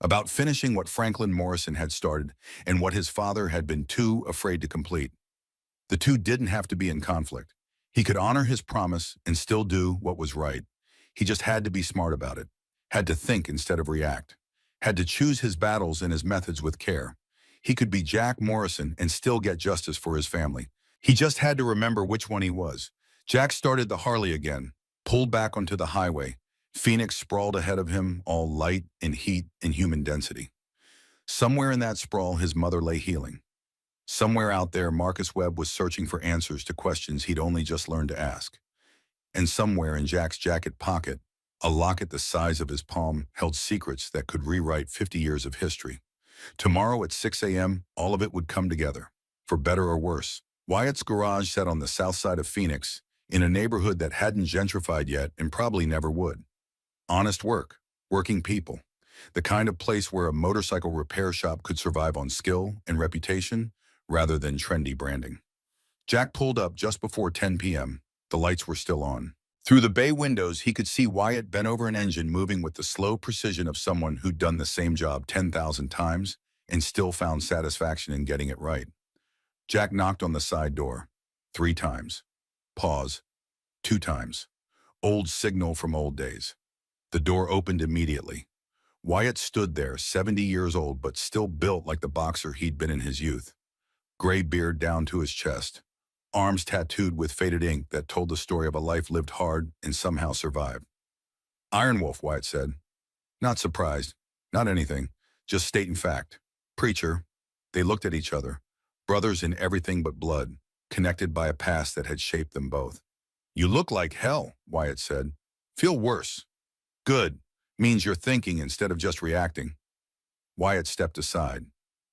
about finishing what Franklin Morrison had started and what his father had been too afraid to complete. The two didn't have to be in conflict. He could honor his promise and still do what was right. He just had to be smart about it, had to think instead of react, had to choose his battles and his methods with care. He could be Jack Morrison and still get justice for his family. He just had to remember which one he was. Jack started the Harley again, pulled back onto the highway. Phoenix sprawled ahead of him, all light and heat and human density. Somewhere in that sprawl, his mother lay healing. Somewhere out there, Marcus Webb was searching for answers to questions he'd only just learned to ask. And somewhere in Jack's jacket pocket, a locket the size of his palm held secrets that could rewrite 50 years of history. Tomorrow at 6 a.m., all of it would come together, for better or worse. Wyatt's garage sat on the south side of Phoenix, in a neighborhood that hadn't gentrified yet and probably never would. Honest work, working people, the kind of place where a motorcycle repair shop could survive on skill and reputation rather than trendy branding. Jack pulled up just before 10 p.m. The lights were still on. Through the bay windows, he could see Wyatt bent over an engine moving with the slow precision of someone who'd done the same job 10,000 times and still found satisfaction in getting it right. Jack knocked on the side door 3 times. Pause. 2 times. Old signal from old days. The door opened immediately. Wyatt stood there, 70 years old, but still built like the boxer he'd been in his youth. Gray beard down to his chest, arms tattooed with faded ink that told the story of a life lived hard and somehow survived. Iron Wolf, Wyatt said. Not surprised. Not anything. Just stating fact. Preacher. They looked at each other. Brothers in everything but blood, connected by a past that had shaped them both. You look like hell, Wyatt said. Feel worse. Good. Means you're thinking instead of just reacting. Wyatt stepped aside.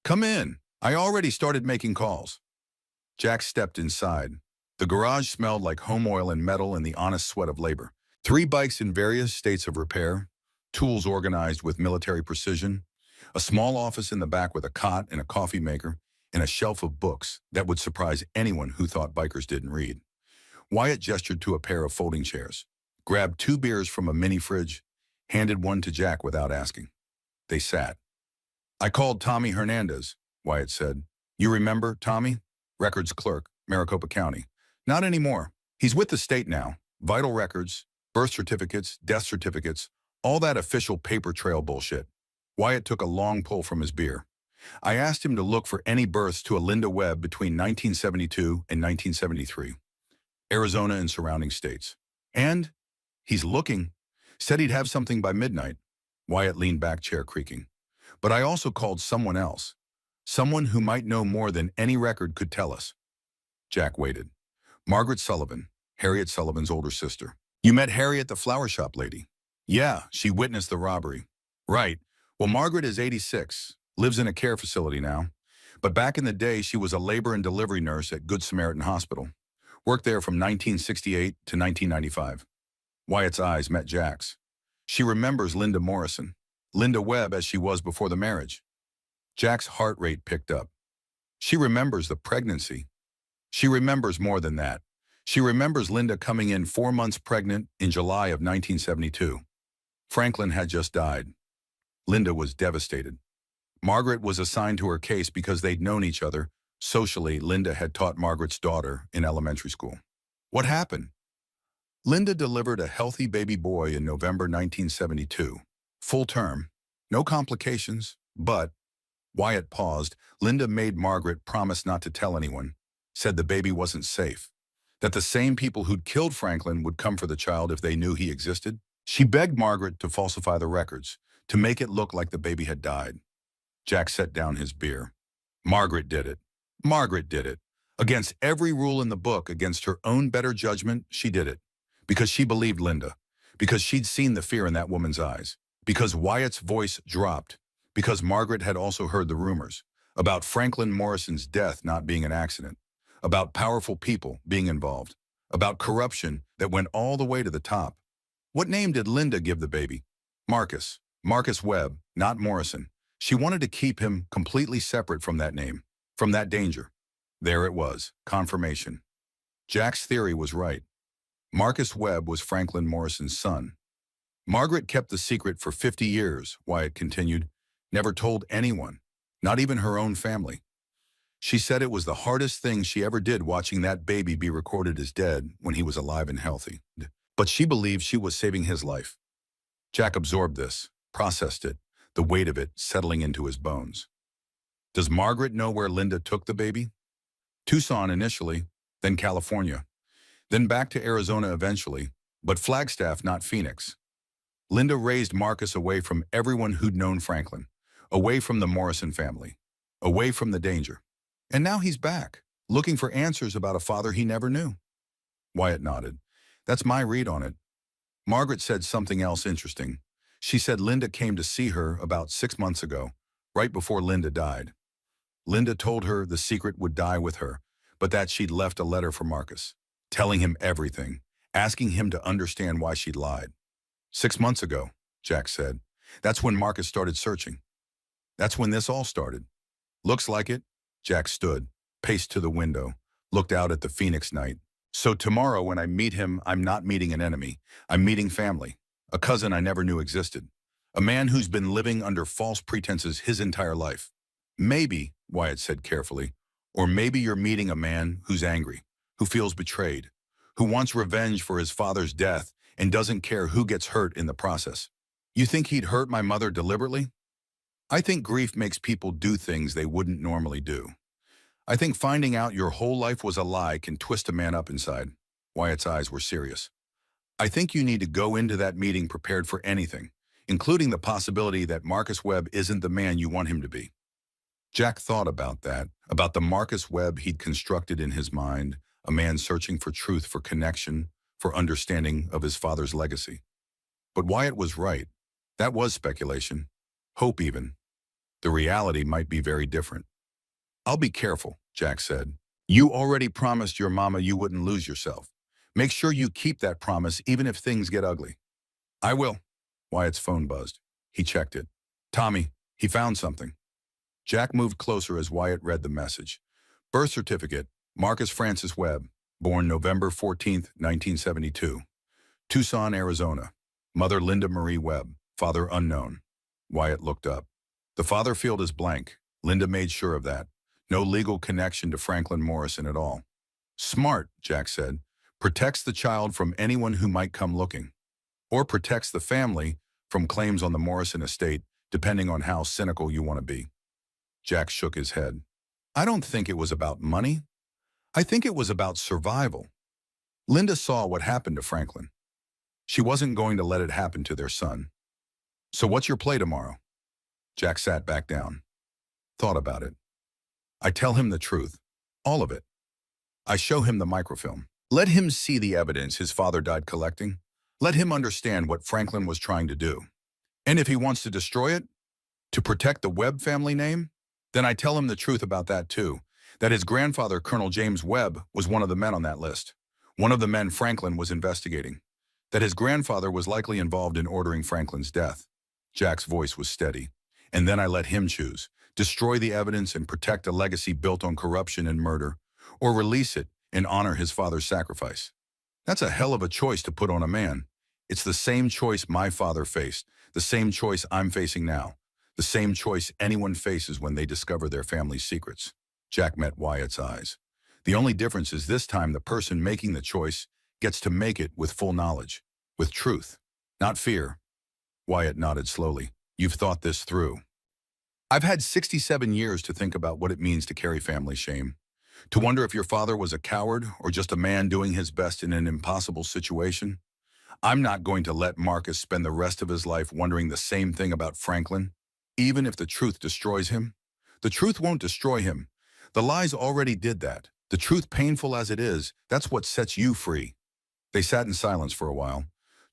Come in. I already started making calls. Jack stepped inside. The garage smelled like home oil and metal and the honest sweat of labor. 3 bikes in various states of repair, tools organized with military precision, a small office in the back with a cot and a coffee maker, and a shelf of books that would surprise anyone who thought bikers didn't read. Wyatt gestured to a pair of folding chairs, grabbed 2 beers from a mini fridge, handed one to Jack without asking. They sat. I called Tommy Hernandez, Wyatt said. You remember Tommy? Records clerk, Maricopa County. Not anymore. He's with the state now. Vital records, birth certificates, death certificates, all that official paper trail bullshit. Wyatt took a long pull from his beer. I asked him to look for any births to a Linda Webb between 1972 and 1973. Arizona and surrounding states. And he's looking. Said he'd have something by midnight. Wyatt leaned back, chair creaking. But I also called someone else. Someone who might know more than any record could tell us. Jack waited. Margaret Sullivan, Harriet Sullivan's older sister. You met Harriet, the flower shop lady? Yeah, she witnessed the robbery. Right. Well, Margaret is 86, lives in a care facility now. But back in the day, she was a labor and delivery nurse at Good Samaritan Hospital. Worked there from 1968 to 1995. Wyatt's eyes met Jack's. She remembers Linda Morrison, Linda Webb as she was before the marriage. Jack's heart rate picked up. She remembers the pregnancy. She remembers more than that. She remembers Linda coming in 4 months pregnant in July of 1972. Franklin had just died. Linda was devastated. Margaret was assigned to her case because they'd known each other. Socially, Linda had taught Margaret's daughter in elementary school. What happened? Linda delivered a healthy baby boy in November 1972. Full term. No complications, but, Wyatt paused, Linda made Margaret promise not to tell anyone, said the baby wasn't safe, that the same people who'd killed Franklin would come for the child if they knew he existed. She begged Margaret to falsify the records, to make it look like the baby had died. Jack set down his beer. Margaret did it. Margaret did it. Against every rule in the book, against her own better judgment, she did it. Because she believed Linda. Because she'd seen the fear in that woman's eyes. Because Wyatt's voice dropped. Because Margaret had also heard the rumors about Franklin Morrison's death not being an accident. About powerful people being involved. about corruption that went all the way to the top. What name did Linda give the baby? Marcus. Marcus Webb, not Morrison. She wanted to keep him completely separate from that name, from that danger. There it was, confirmation. Jack's theory was right. Marcus Webb was Franklin Morrison's son. Margaret kept the secret for 50 years, Wyatt continued, never told anyone, not even her own family. She said it was the hardest thing she ever did watching that baby be recorded as dead when he was alive and healthy. But she believed she was saving his life. Jack absorbed this, processed it, the weight of it settling into his bones. Does Margaret know where Linda took the baby? Tucson initially, then California, then back to Arizona eventually, but Flagstaff, not Phoenix. Linda raised Marcus away from everyone who'd known Franklin, away from the Morrison family, away from the danger. And now he's back, looking for answers about a father he never knew. Wyatt nodded. That's my read on it. Margaret said something else interesting. She said Linda came to see her about 6 months ago, right before Linda died. Linda told her the secret would die with her, but that she'd left a letter for Marcus, telling him everything, asking him to understand why she'd lied. 6 months ago, Jack said. That's when Marcus started searching. That's when this all started. Looks like it. Jack stood, paced to the window, looked out at the Phoenix night. So tomorrow when I meet him, I'm not meeting an enemy. I'm meeting family, a cousin I never knew existed, a man who's been living under false pretenses his entire life. Maybe, Wyatt said carefully, or maybe you're meeting a man who's angry, who feels betrayed, who wants revenge for his father's death and doesn't care who gets hurt in the process. You think he'd hurt my mother deliberately? I think grief makes people do things they wouldn't normally do. I think finding out your whole life was a lie can twist a man up inside. Wyatt's eyes were serious. I think you need to go into that meeting prepared for anything, including the possibility that Marcus Webb isn't the man you want him to be. Jack thought about that, about the Marcus Webb he'd constructed in his mind, a man searching for truth, for connection, for understanding of his father's legacy. But Wyatt was right. That was speculation. Hope even. The reality might be very different. I'll be careful, Jack said. You already promised your mama you wouldn't lose yourself. Make sure you keep that promise even if things get ugly. I will. Wyatt's phone buzzed. He checked it. Tommy, he found something. Jack moved closer as Wyatt read the message. Birth certificate, Marcus Francis Webb, born November 14, 1972. Tucson, Arizona. Mother Linda Marie Webb, father unknown. Wyatt looked up. The father field is blank. Linda made sure of that. No legal connection to Franklin Morrison at all. Smart, Jack said. Protects the child from anyone who might come looking. Or protects the family from claims on the Morrison estate, depending on how cynical you want to be. Jack shook his head. I don't think it was about money. I think it was about survival. Linda saw what happened to Franklin. She wasn't going to let it happen to their son. So what's your play tomorrow? Jack sat back down. Thought about it. I tell him the truth. All of it. I show him the microfilm. Let him see the evidence his father died collecting. Let him understand what Franklin was trying to do. And if he wants to destroy it, to protect the Webb family name, then I tell him the truth about that too, that his grandfather, Colonel James Webb, was one of the men on that list, one of the men Franklin was investigating, that his grandfather was likely involved in ordering Franklin's death. Jack's voice was steady. And then I let him choose, destroy the evidence and protect a legacy built on corruption and murder, or release it and honor his father's sacrifice. That's a hell of a choice to put on a man. It's the same choice my father faced, the same choice I'm facing now, the same choice anyone faces when they discover their family's secrets. Jack met Wyatt's eyes. The only difference is this time the person making the choice gets to make it with full knowledge, with truth, not fear. Wyatt nodded slowly. You've thought this through. I've had 67 years to think about what it means to carry family shame, to wonder if your father was a coward or just a man doing his best in an impossible situation. I'm not going to let Marcus spend the rest of his life wondering the same thing about Franklin, even if the truth destroys him. The truth won't destroy him. The lies already did that. The truth, painful as it is, that's what sets you free. They sat in silence for a while.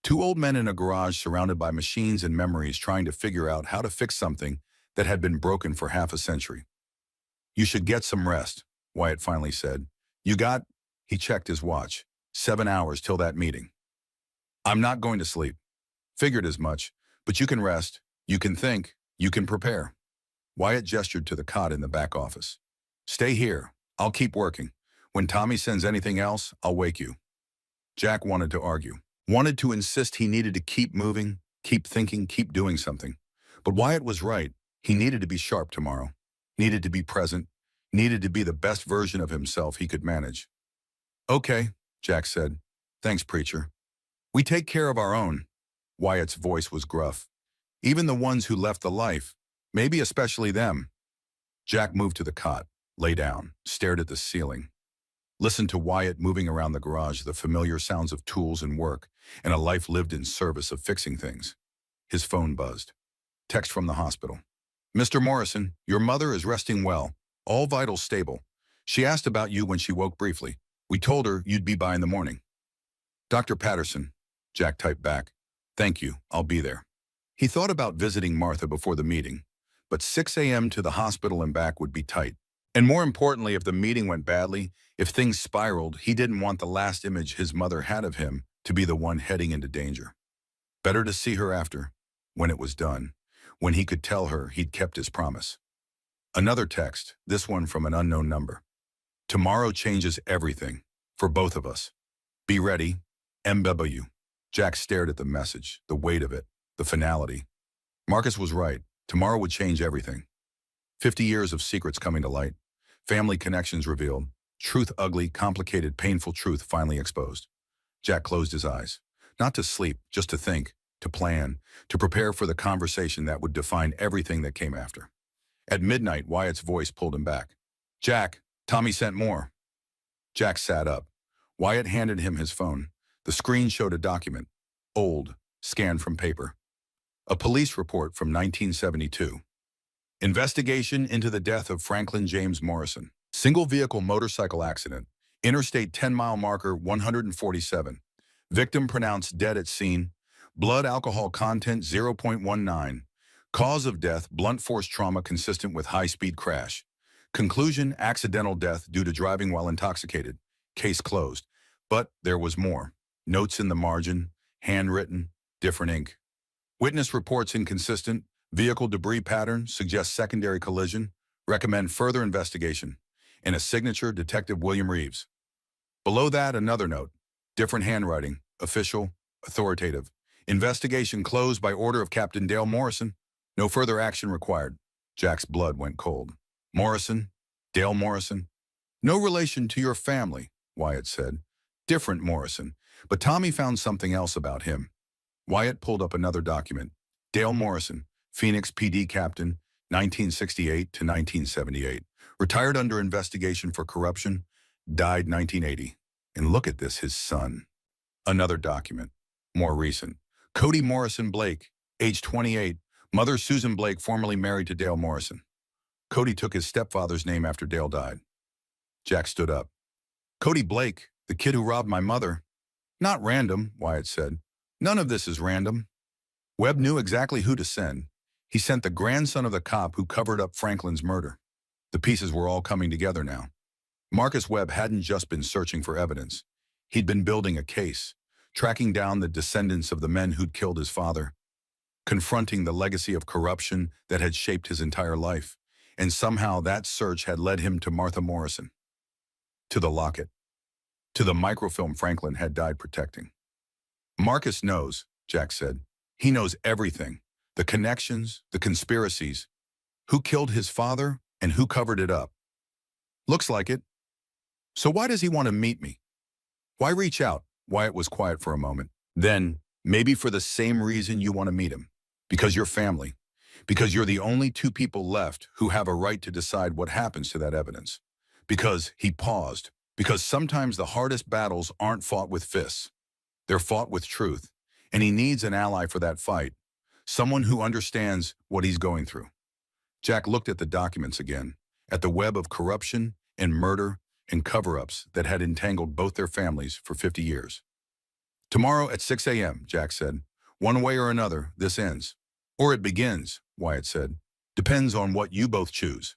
Two old men in a garage surrounded by machines and memories trying to figure out how to fix something that had been broken for half a century. You should get some rest, Wyatt finally said. You got? He checked his watch. 7 hours till that meeting. I'm not going to sleep. Figured as much, but you can rest, you can think, you can prepare. Wyatt gestured to the cot in the back office. Stay here. I'll keep working. When Tommy sends anything else, I'll wake you. Jack wanted to argue, wanted to insist he needed to keep moving, keep thinking, keep doing something. But Wyatt was right. He needed to be sharp tomorrow, needed to be present, needed to be the best version of himself he could manage. Okay, Jack said. Thanks, preacher. We take care of our own. Wyatt's voice was gruff. Even the ones who left the life, maybe especially them. Jack moved to the cot, lay down, stared at the ceiling. Listened to Wyatt moving around the garage, the familiar sounds of tools and work, and a life lived in service of fixing things. His phone buzzed. Text from the hospital. Mr. Morrison, your mother is resting well, all vitals stable. She asked about you when she woke briefly. We told her you'd be by in the morning. Dr. Patterson, Jack typed back. Thank you, I'll be there. He thought about visiting Martha before the meeting, but 6 a.m. to the hospital and back would be tight. And more importantly, if the meeting went badly, if things spiraled, he didn't want the last image his mother had of him to be the one heading into danger. Better to see her after, when it was done, when he could tell her he'd kept his promise. Another text, this one from an unknown number. Tomorrow changes everything, for both of us. Be ready, MW. Jack stared at the message, the weight of it, the finality. Marcus was right. Tomorrow would change everything. 50 years of secrets coming to light. Family connections revealed. Truth ugly, complicated, painful truth finally exposed. Jack closed his eyes. Not to sleep, just to think, to plan, to prepare for the conversation that would define everything that came after. At midnight, Wyatt's voice pulled him back. Jack, Tommy sent more. Jack sat up. Wyatt handed him his phone. The screen showed a document. Old, scanned from paper. A police report from 1972. Investigation into the death of Franklin James Morrison. Single-vehicle motorcycle accident. Interstate 10-mile marker 147. Victim pronounced dead at scene. Blood alcohol content 0.19. Cause of death, blunt force trauma consistent with high-speed crash. Conclusion, accidental death due to driving while intoxicated. Case closed. But there was more. Notes in the margin, handwritten, different ink. Witness reports inconsistent. Vehicle debris pattern suggests secondary collision. Recommend further investigation. And a signature, Detective William Reeves. Below that, another note. Different handwriting. Official. Authoritative. Investigation closed by order of Captain Dale Morrison. No further action required. Jack's blood went cold. Morrison? Dale Morrison? No relation to your family, Wyatt said. Different Morrison. But Tommy found something else about him. Wyatt pulled up another document. Dale Morrison, Phoenix PD Captain, 1968 to 1978. Retired under investigation for corruption. Died 1980. And look at this, his son. Another document. More recent. Cody Morrison Blake, age 28. Mother Susan Blake, formerly married to Dale Morrison. Cody took his stepfather's name after Dale died. Jack stood up. Cody Blake, the kid who robbed my mother. Not random, Wyatt said. None of this is random. Webb knew exactly who to send. He sent the grandson of the cop who covered up Franklin's murder. The pieces were all coming together now. Marcus Webb hadn't just been searching for evidence. He'd been building a case, tracking down the descendants of the men who'd killed his father, confronting the legacy of corruption that had shaped his entire life. And somehow that search had led him to Martha Morrison, to the locket, to the microfilm Franklin had died protecting. Marcus knows, Jack said. He knows everything. The connections, the conspiracies. Who killed his father and who covered it up. Looks like it. So why does he want to meet me? Why reach out? Wyatt was quiet for a moment. Then, maybe for the same reason you want to meet him. Because you're family. Because you're the only two people left who have a right to decide what happens to that evidence. Because he paused. Because sometimes the hardest battles aren't fought with fists. They're fought with truth. And he needs an ally for that fight. Someone who understands what he's going through. Jack looked at the documents again. At the web of corruption and murder and cover-ups that had entangled both their families for 50 years. Tomorrow at 6 a.m., Jack said. One way or another, this ends. Or it begins, Wyatt said. Depends on what you both choose.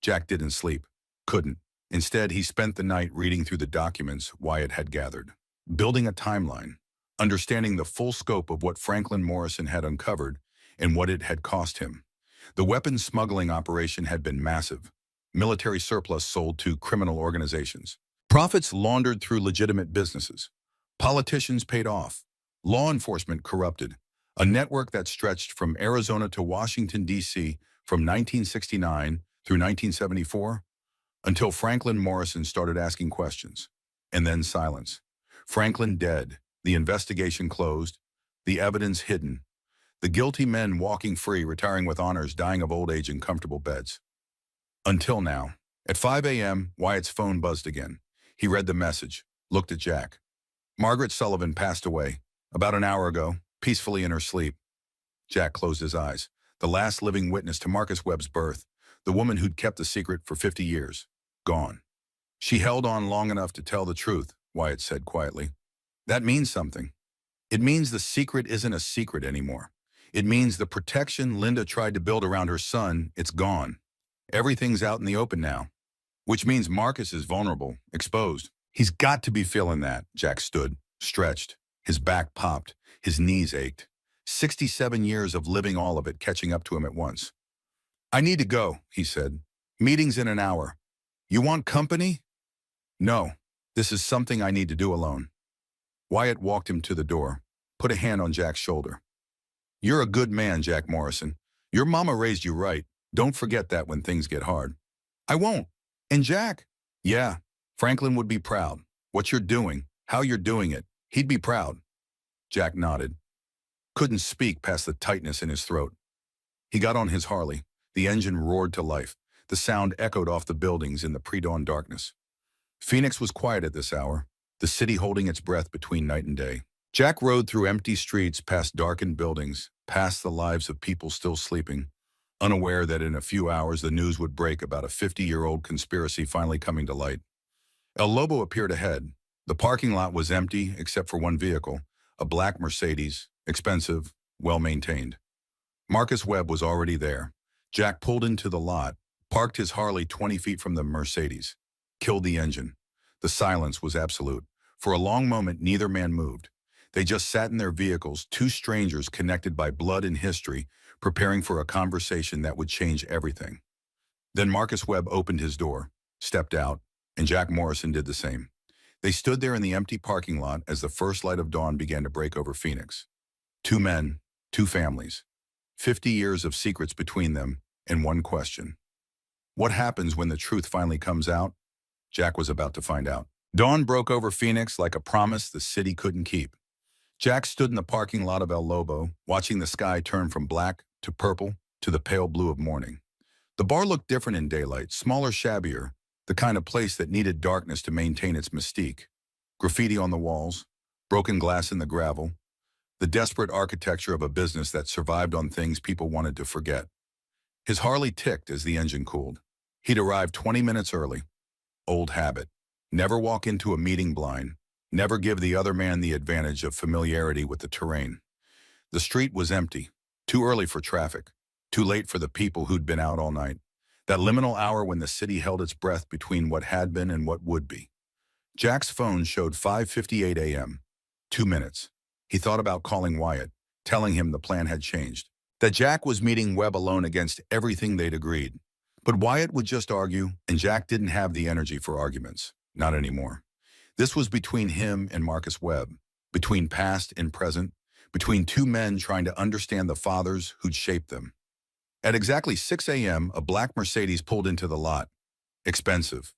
Jack didn't sleep. Couldn't. Instead, he spent the night reading through the documents Wyatt had gathered, building a timeline, understanding the full scope of what Franklin Morrison had uncovered and what it had cost him. The weapons smuggling operation had been massive. Military surplus sold to criminal organizations. Profits laundered through legitimate businesses. Politicians paid off. Law enforcement corrupted. A network that stretched from Arizona to Washington, D.C. from 1969 through 1974 until Franklin Morrison started asking questions. And then silence. Franklin dead. The investigation closed. The evidence hidden. The guilty men walking free, retiring with honors, dying of old age in comfortable beds. Until now. At 5 a.m., Wyatt's phone buzzed again. He read the message, looked at Jack. Margaret Sullivan passed away about an hour ago, peacefully in her sleep. Jack closed his eyes. The last living witness to Marcus Webb's birth, the woman who'd kept the secret for 50 years, gone. She held on long enough to tell the truth, Wyatt said quietly. That means something. It means the secret isn't a secret anymore. It means the protection Linda tried to build around her son, it's gone. Everything's out in the open now. Which means Marcus is vulnerable, exposed. He's got to be feeling that. Jack stood, stretched. His back popped. His knees ached. 67 years of living all of it catching up to him at once. I need to go, he said. Meeting's in an hour. You want company? No. This is something I need to do alone. Wyatt walked him to the door, put a hand on Jack's shoulder. You're a good man, Jack Morrison. Your mama raised you right. Don't forget that when things get hard. I won't. And Jack? Yeah, Franklin would be proud. What you're doing, how you're doing it, he'd be proud. Jack nodded. Couldn't speak past the tightness in his throat. He got on his Harley. The engine roared to life. The sound echoed off the buildings in the pre-dawn darkness. Phoenix was quiet at this hour, the city holding its breath between night and day. Jack rode through empty streets, past darkened buildings, past the lives of people still sleeping, unaware that in a few hours the news would break about a 50-year-old conspiracy finally coming to light. El Lobo appeared ahead. The parking lot was empty except for one vehicle, a black Mercedes, expensive, well-maintained. Marcus Webb was already there. Jack pulled into the lot, parked his Harley 20 feet from the Mercedes, killed the engine. The silence was absolute. For a long moment, neither man moved. They just sat in their vehicles, two strangers connected by blood and history, preparing for a conversation that would change everything. Then Marcus Webb opened his door, stepped out, and Jack Morrison did the same. They stood there in the empty parking lot as the first light of dawn began to break over Phoenix. Two men, two families, 50 years of secrets between them, and one question. What happens when the truth finally comes out? Jack was about to find out. Dawn broke over Phoenix like a promise the city couldn't keep. Jack stood in the parking lot of El Lobo, watching the sky turn from black to purple to the pale blue of morning. The bar looked different in daylight, smaller, shabbier, the kind of place that needed darkness to maintain its mystique. Graffiti on the walls, broken glass in the gravel, the desperate architecture of a business that survived on things people wanted to forget. His Harley ticked as the engine cooled. He'd arrived 20 minutes early. Old habit. Never walk into a meeting blind. Never give the other man the advantage of familiarity with the terrain. The street was empty. Too early for traffic. Too late for the people who'd been out all night. That liminal hour when the city held its breath between what had been and what would be. Jack's phone showed 5:58 a.m. 2 minutes. He thought about calling Wyatt, telling him the plan had changed. That Jack was meeting Webb alone against everything they'd agreed. But Wyatt would just argue, and Jack didn't have the energy for arguments. Not anymore. This was between him and Marcus Webb, between past and present, between two men trying to understand the fathers who'd shaped them. At exactly 6 a.m., a black Mercedes pulled into the lot. Expensive,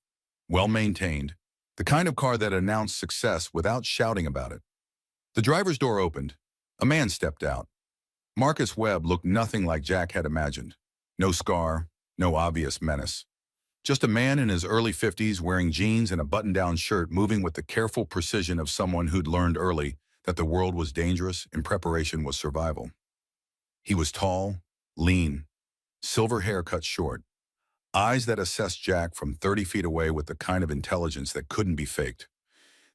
well-maintained, the kind of car that announced success without shouting about it. The driver's door opened. A man stepped out. Marcus Webb looked nothing like Jack had imagined. No scar, no obvious menace. Just a man in his early 50s wearing jeans and a button-down shirt, moving with the careful precision of someone who'd learned early that the world was dangerous and preparation was survival. He was tall, lean, silver hair cut short, eyes that assessed Jack from 30 feet away with the kind of intelligence that couldn't be faked.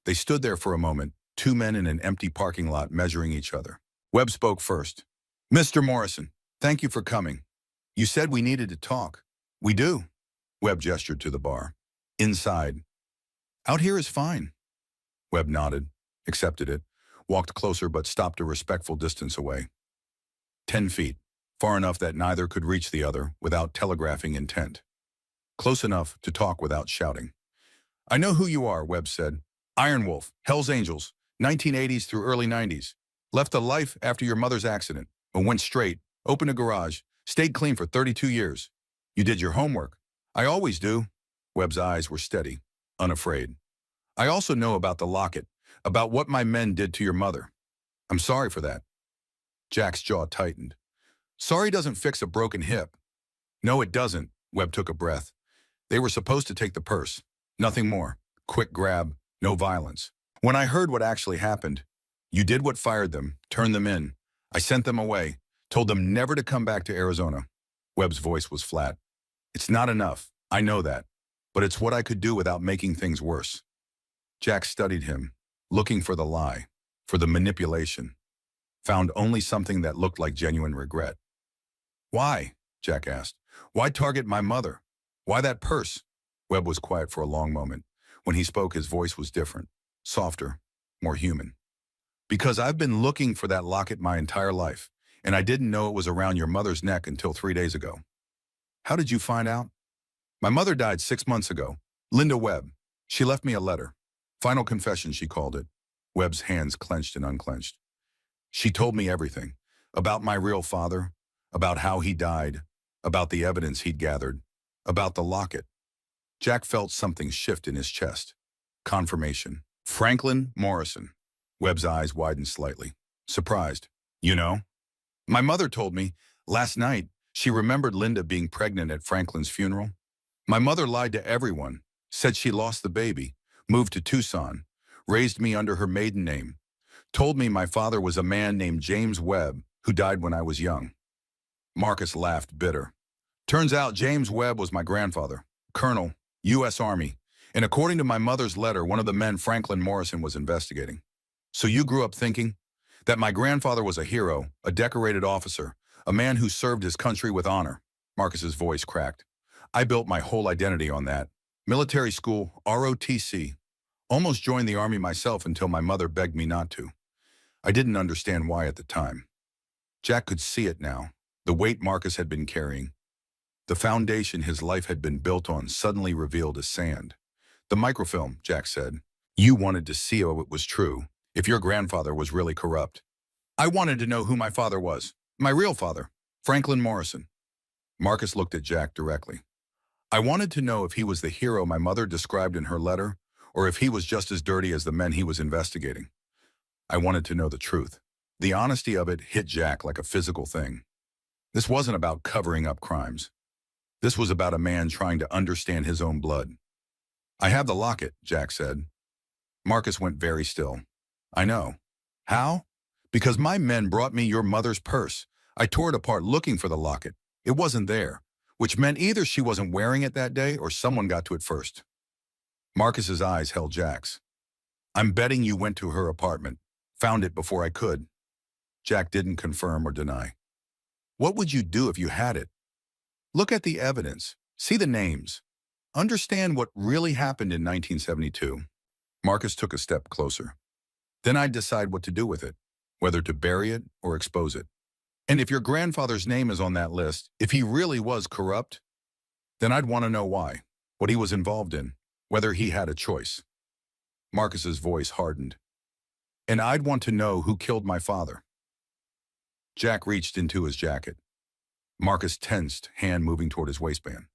They stood there for a moment, two men in an empty parking lot measuring each other. Webb spoke first. Mr. Morrison, thank you for coming. You said we needed to talk. We do. Webb gestured to the bar. Inside. Out here is fine. Webb nodded, accepted it, walked closer but stopped a respectful distance away. 10 feet, far enough that neither could reach the other without telegraphing intent. Close enough to talk without shouting. I know who you are, Webb said. Iron Wolf, Hell's Angels, 1980s through early 90s. Left a life after your mother's accident, but went straight, opened a garage, stayed clean for 32 years. You did your homework. I always do. Webb's eyes were steady, unafraid. I also know about the locket, about what my men did to your mother. I'm sorry for that. Jack's jaw tightened. Sorry doesn't fix a broken hip. No, it doesn't. Webb took a breath. They were supposed to take the purse. Nothing more. Quick grab, no violence. When I heard what actually happened, you did what fired them, turned them in. I sent them away, told them never to come back to Arizona. Webb's voice was flat. It's not enough. I know that. But it's what I could do without making things worse. Jack studied him, looking for the lie, for the manipulation. Found only something that looked like genuine regret. Why? Jack asked. Why target my mother? Why that purse? Webb was quiet for a long moment. When he spoke, his voice was different, softer, more human. Because I've been looking for that locket my entire life, and I didn't know it was around your mother's neck until 3 days ago. How did you find out? My mother died 6 months ago. Linda Webb. She left me a letter. Final confession, she called it. Webb's hands clenched and unclenched. She told me everything. About my real father, about how he died, about the evidence he'd gathered, about the locket. Jack felt something shift in his chest. Confirmation. Franklin Morrison. Webb's eyes widened slightly. Surprised. You know? My mother told me last night she remembered Linda being pregnant at Franklin's funeral. My mother lied to everyone, said she lost the baby, moved to Tucson, raised me under her maiden name, told me my father was a man named James Webb who died when I was young. Marcus laughed bitter. Turns out James Webb was my grandfather, Colonel, U.S. Army, and according to my mother's letter, one of the men Franklin Morrison was investigating. So you grew up thinking that my grandfather was a hero, a decorated officer, a man who served his country with honor. Marcus's voice cracked. I built my whole identity on that. Military school, ROTC. Almost joined the Army myself until my mother begged me not to. I didn't understand why at the time. Jack could see it now, the weight Marcus had been carrying. The foundation his life had been built on suddenly revealed as sand. The microfilm, Jack said. You wanted to see if it was true, if your grandfather was really corrupt. I wanted to know who my father was. My real father, Franklin Morrison. Marcus looked at Jack directly. I wanted to know if he was the hero my mother described in her letter, or if he was just as dirty as the men he was investigating. I wanted to know the truth. The honesty of it hit Jack like a physical thing. This wasn't about covering up crimes. This was about a man trying to understand his own blood. I have the locket, Jack said. Marcus went very still. I know. How? Because my men brought me your mother's purse. I tore it apart looking for the locket. It wasn't there, which meant either she wasn't wearing it that day or someone got to it first. Marcus's eyes held Jack's. I'm betting you went to her apartment, found it before I could. Jack didn't confirm or deny. What would you do if you had it? Look at the evidence. See the names. Understand what really happened in 1972. Marcus took a step closer. Then I'd decide what to do with it, whether to bury it or expose it. And if your grandfather's name is on that list, if he really was corrupt, then I'd want to know why, what he was involved in, whether he had a choice. Marcus's voice hardened. And I'd want to know who killed my father. Jack reached into his jacket. Marcus tensed, hand moving toward his waistband.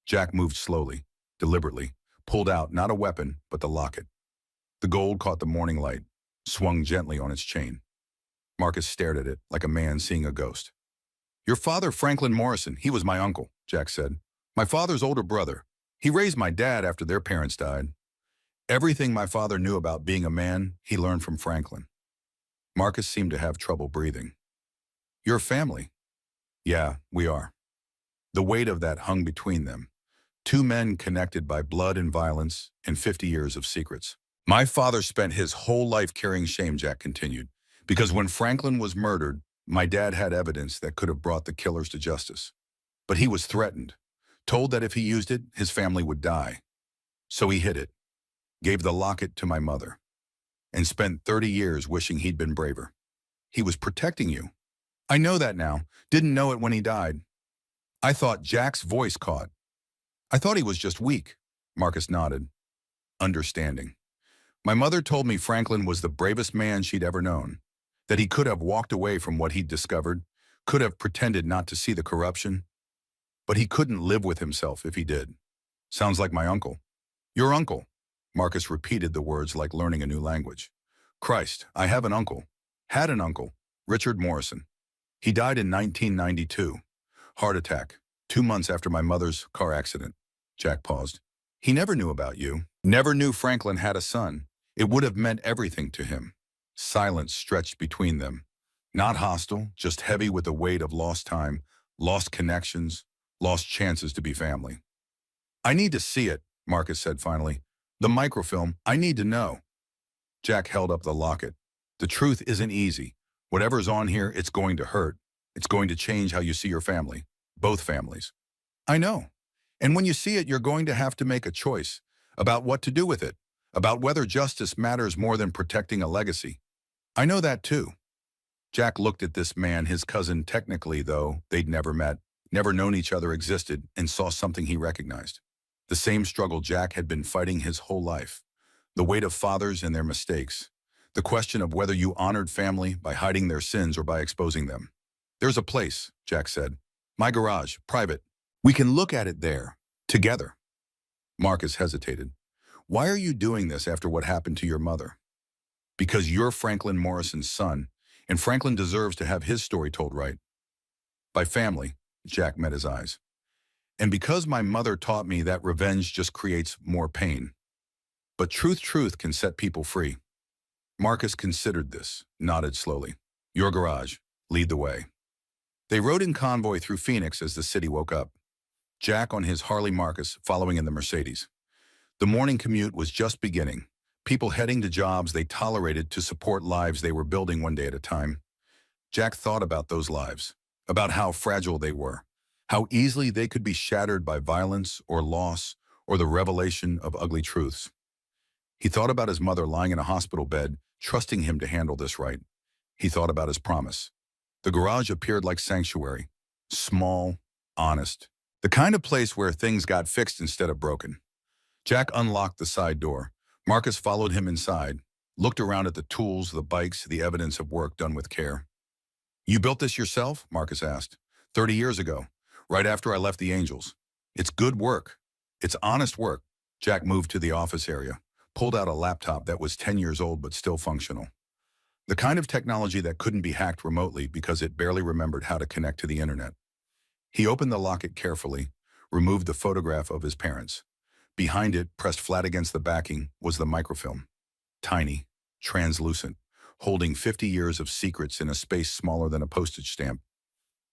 Jack moved slowly, deliberately, pulled out not a weapon, but the locket. The gold caught the morning light, swung gently on its chain. Marcus stared at it like a man seeing a ghost. Your father, Franklin Morrison, he was my uncle, Jack said. My father's older brother. He raised my dad after their parents died. Everything my father knew about being a man, he learned from Franklin. Marcus seemed to have trouble breathing. Your family? Yeah, we are. The weight of that hung between them. Two men connected by blood and violence and 50 years of secrets. My father spent his whole life carrying shame, Jack continued. Because when Franklin was murdered, my dad had evidence that could have brought the killers to justice. But he was threatened, told that if he used it, his family would die. So he hid it, gave the locket to my mother, and spent 30 years wishing he'd been braver. He was protecting you. I know that now. Didn't know it when he died. I thought Jack's voice caught. I thought he was just weak. Marcus nodded, understanding. My mother told me Franklin was the bravest man she'd ever known, that he could have walked away from what he'd discovered, could have pretended not to see the corruption, but he couldn't live with himself if he did. Sounds like my uncle. Your uncle. Marcus repeated the words like learning a new language. Christ, I have an uncle. Had an uncle. Richard Morrison. He died in 1992. Heart attack. 2 months after my mother's car accident. Jack paused. He never knew about you. Never knew Franklin had a son. It would have meant everything to him. Silence stretched between them. Not hostile, just heavy with the weight of lost time, lost connections, lost chances to be family. I need to see it, Marcus said finally. The microfilm, I need to know. Jack held up the locket. The truth isn't easy. Whatever's on here, it's going to hurt. It's going to change how you see your family. Both families. I know. And when you see it, you're going to have to make a choice about what to do with it, about whether justice matters more than protecting a legacy. I know that too. Jack looked at this man, his cousin technically, though they'd never met, never known each other existed, and saw something he recognized. The same struggle Jack had been fighting his whole life. The weight of fathers and their mistakes. The question of whether you honored family by hiding their sins or by exposing them. There's a place, Jack said. My garage, private. We can look at it there, together. Marcus hesitated. Why are you doing this after what happened to your mother? Because you're Franklin Morrison's son, and Franklin deserves to have his story told right. By family, Jack met his eyes. And because my mother taught me that revenge just creates more pain. But truth can set people free. Marcus considered this, nodded slowly. Your garage, lead the way. They rode in convoy through Phoenix as the city woke up. Jack on his Harley, Marcus following in the Mercedes. The morning commute was just beginning. People heading to jobs they tolerated to support lives they were building one day at a time. Jack thought about those lives, about how fragile they were, how easily they could be shattered by violence or loss or the revelation of ugly truths. He thought about his mother lying in a hospital bed, trusting him to handle this right. He thought about his promise. The garage appeared like sanctuary, small, honest, the kind of place where things got fixed instead of broken. Jack unlocked the side door. Marcus followed him inside, looked around at the tools, the bikes, the evidence of work done with care. You built this yourself? Marcus asked. 30 years ago, right after I left the Angels. It's good work. It's honest work. Jack moved to the office area, pulled out a laptop that was 10 years old but still functional. The kind of technology that couldn't be hacked remotely because it barely remembered how to connect to the internet. He opened the locket carefully, removed the photograph of his parents. Behind it, pressed flat against the backing, was the microfilm. Tiny, translucent, holding 50 years of secrets in a space smaller than a postage stamp.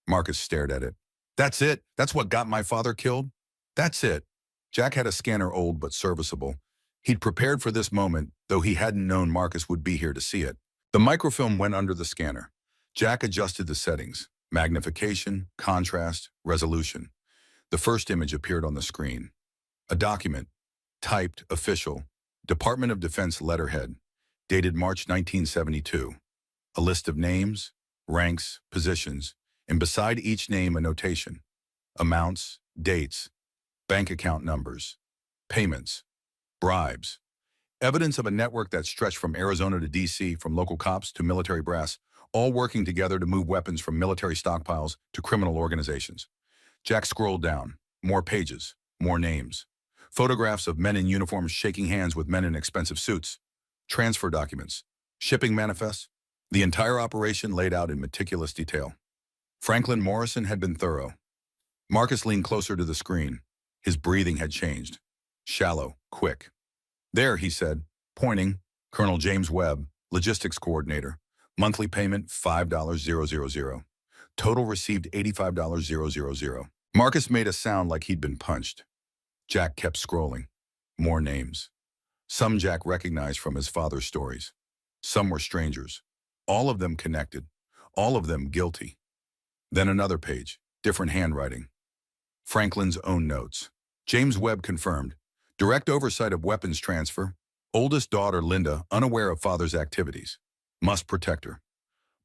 Marcus stared at it. That's it? That's what got my father killed? That's it. Jack had a scanner, old but serviceable. He'd prepared for this moment, though he hadn't known Marcus would be here to see it. The microfilm went under the scanner. Jack adjusted the settings: magnification, contrast, resolution. The first image appeared on the screen. A document, typed, official, Department of Defense letterhead, dated March 1972. A list of names, ranks, positions, and beside each name a notation. Amounts, dates, bank account numbers, payments, bribes. Evidence of a network that stretched from Arizona to D.C., from local cops to military brass, all working together to move weapons from military stockpiles to criminal organizations. Jack scrolled down. More pages, more names. Photographs of men in uniforms shaking hands with men in expensive suits. Transfer documents. Shipping manifests. The entire operation laid out in meticulous detail. Franklin Morrison had been thorough. Marcus leaned closer to the screen. His breathing had changed. Shallow, quick. There, he said, pointing, Colonel James Webb, logistics coordinator. Monthly payment, $5,000. Total received $85,000. Marcus made a sound like he'd been punched. Jack kept scrolling. More names. Some Jack recognized from his father's stories. Some were strangers. All of them connected. All of them guilty. Then another page, different handwriting. Franklin's own notes. James Webb confirmed. Direct oversight of weapons transfer. Oldest daughter Linda, unaware of father's activities. Must protect her.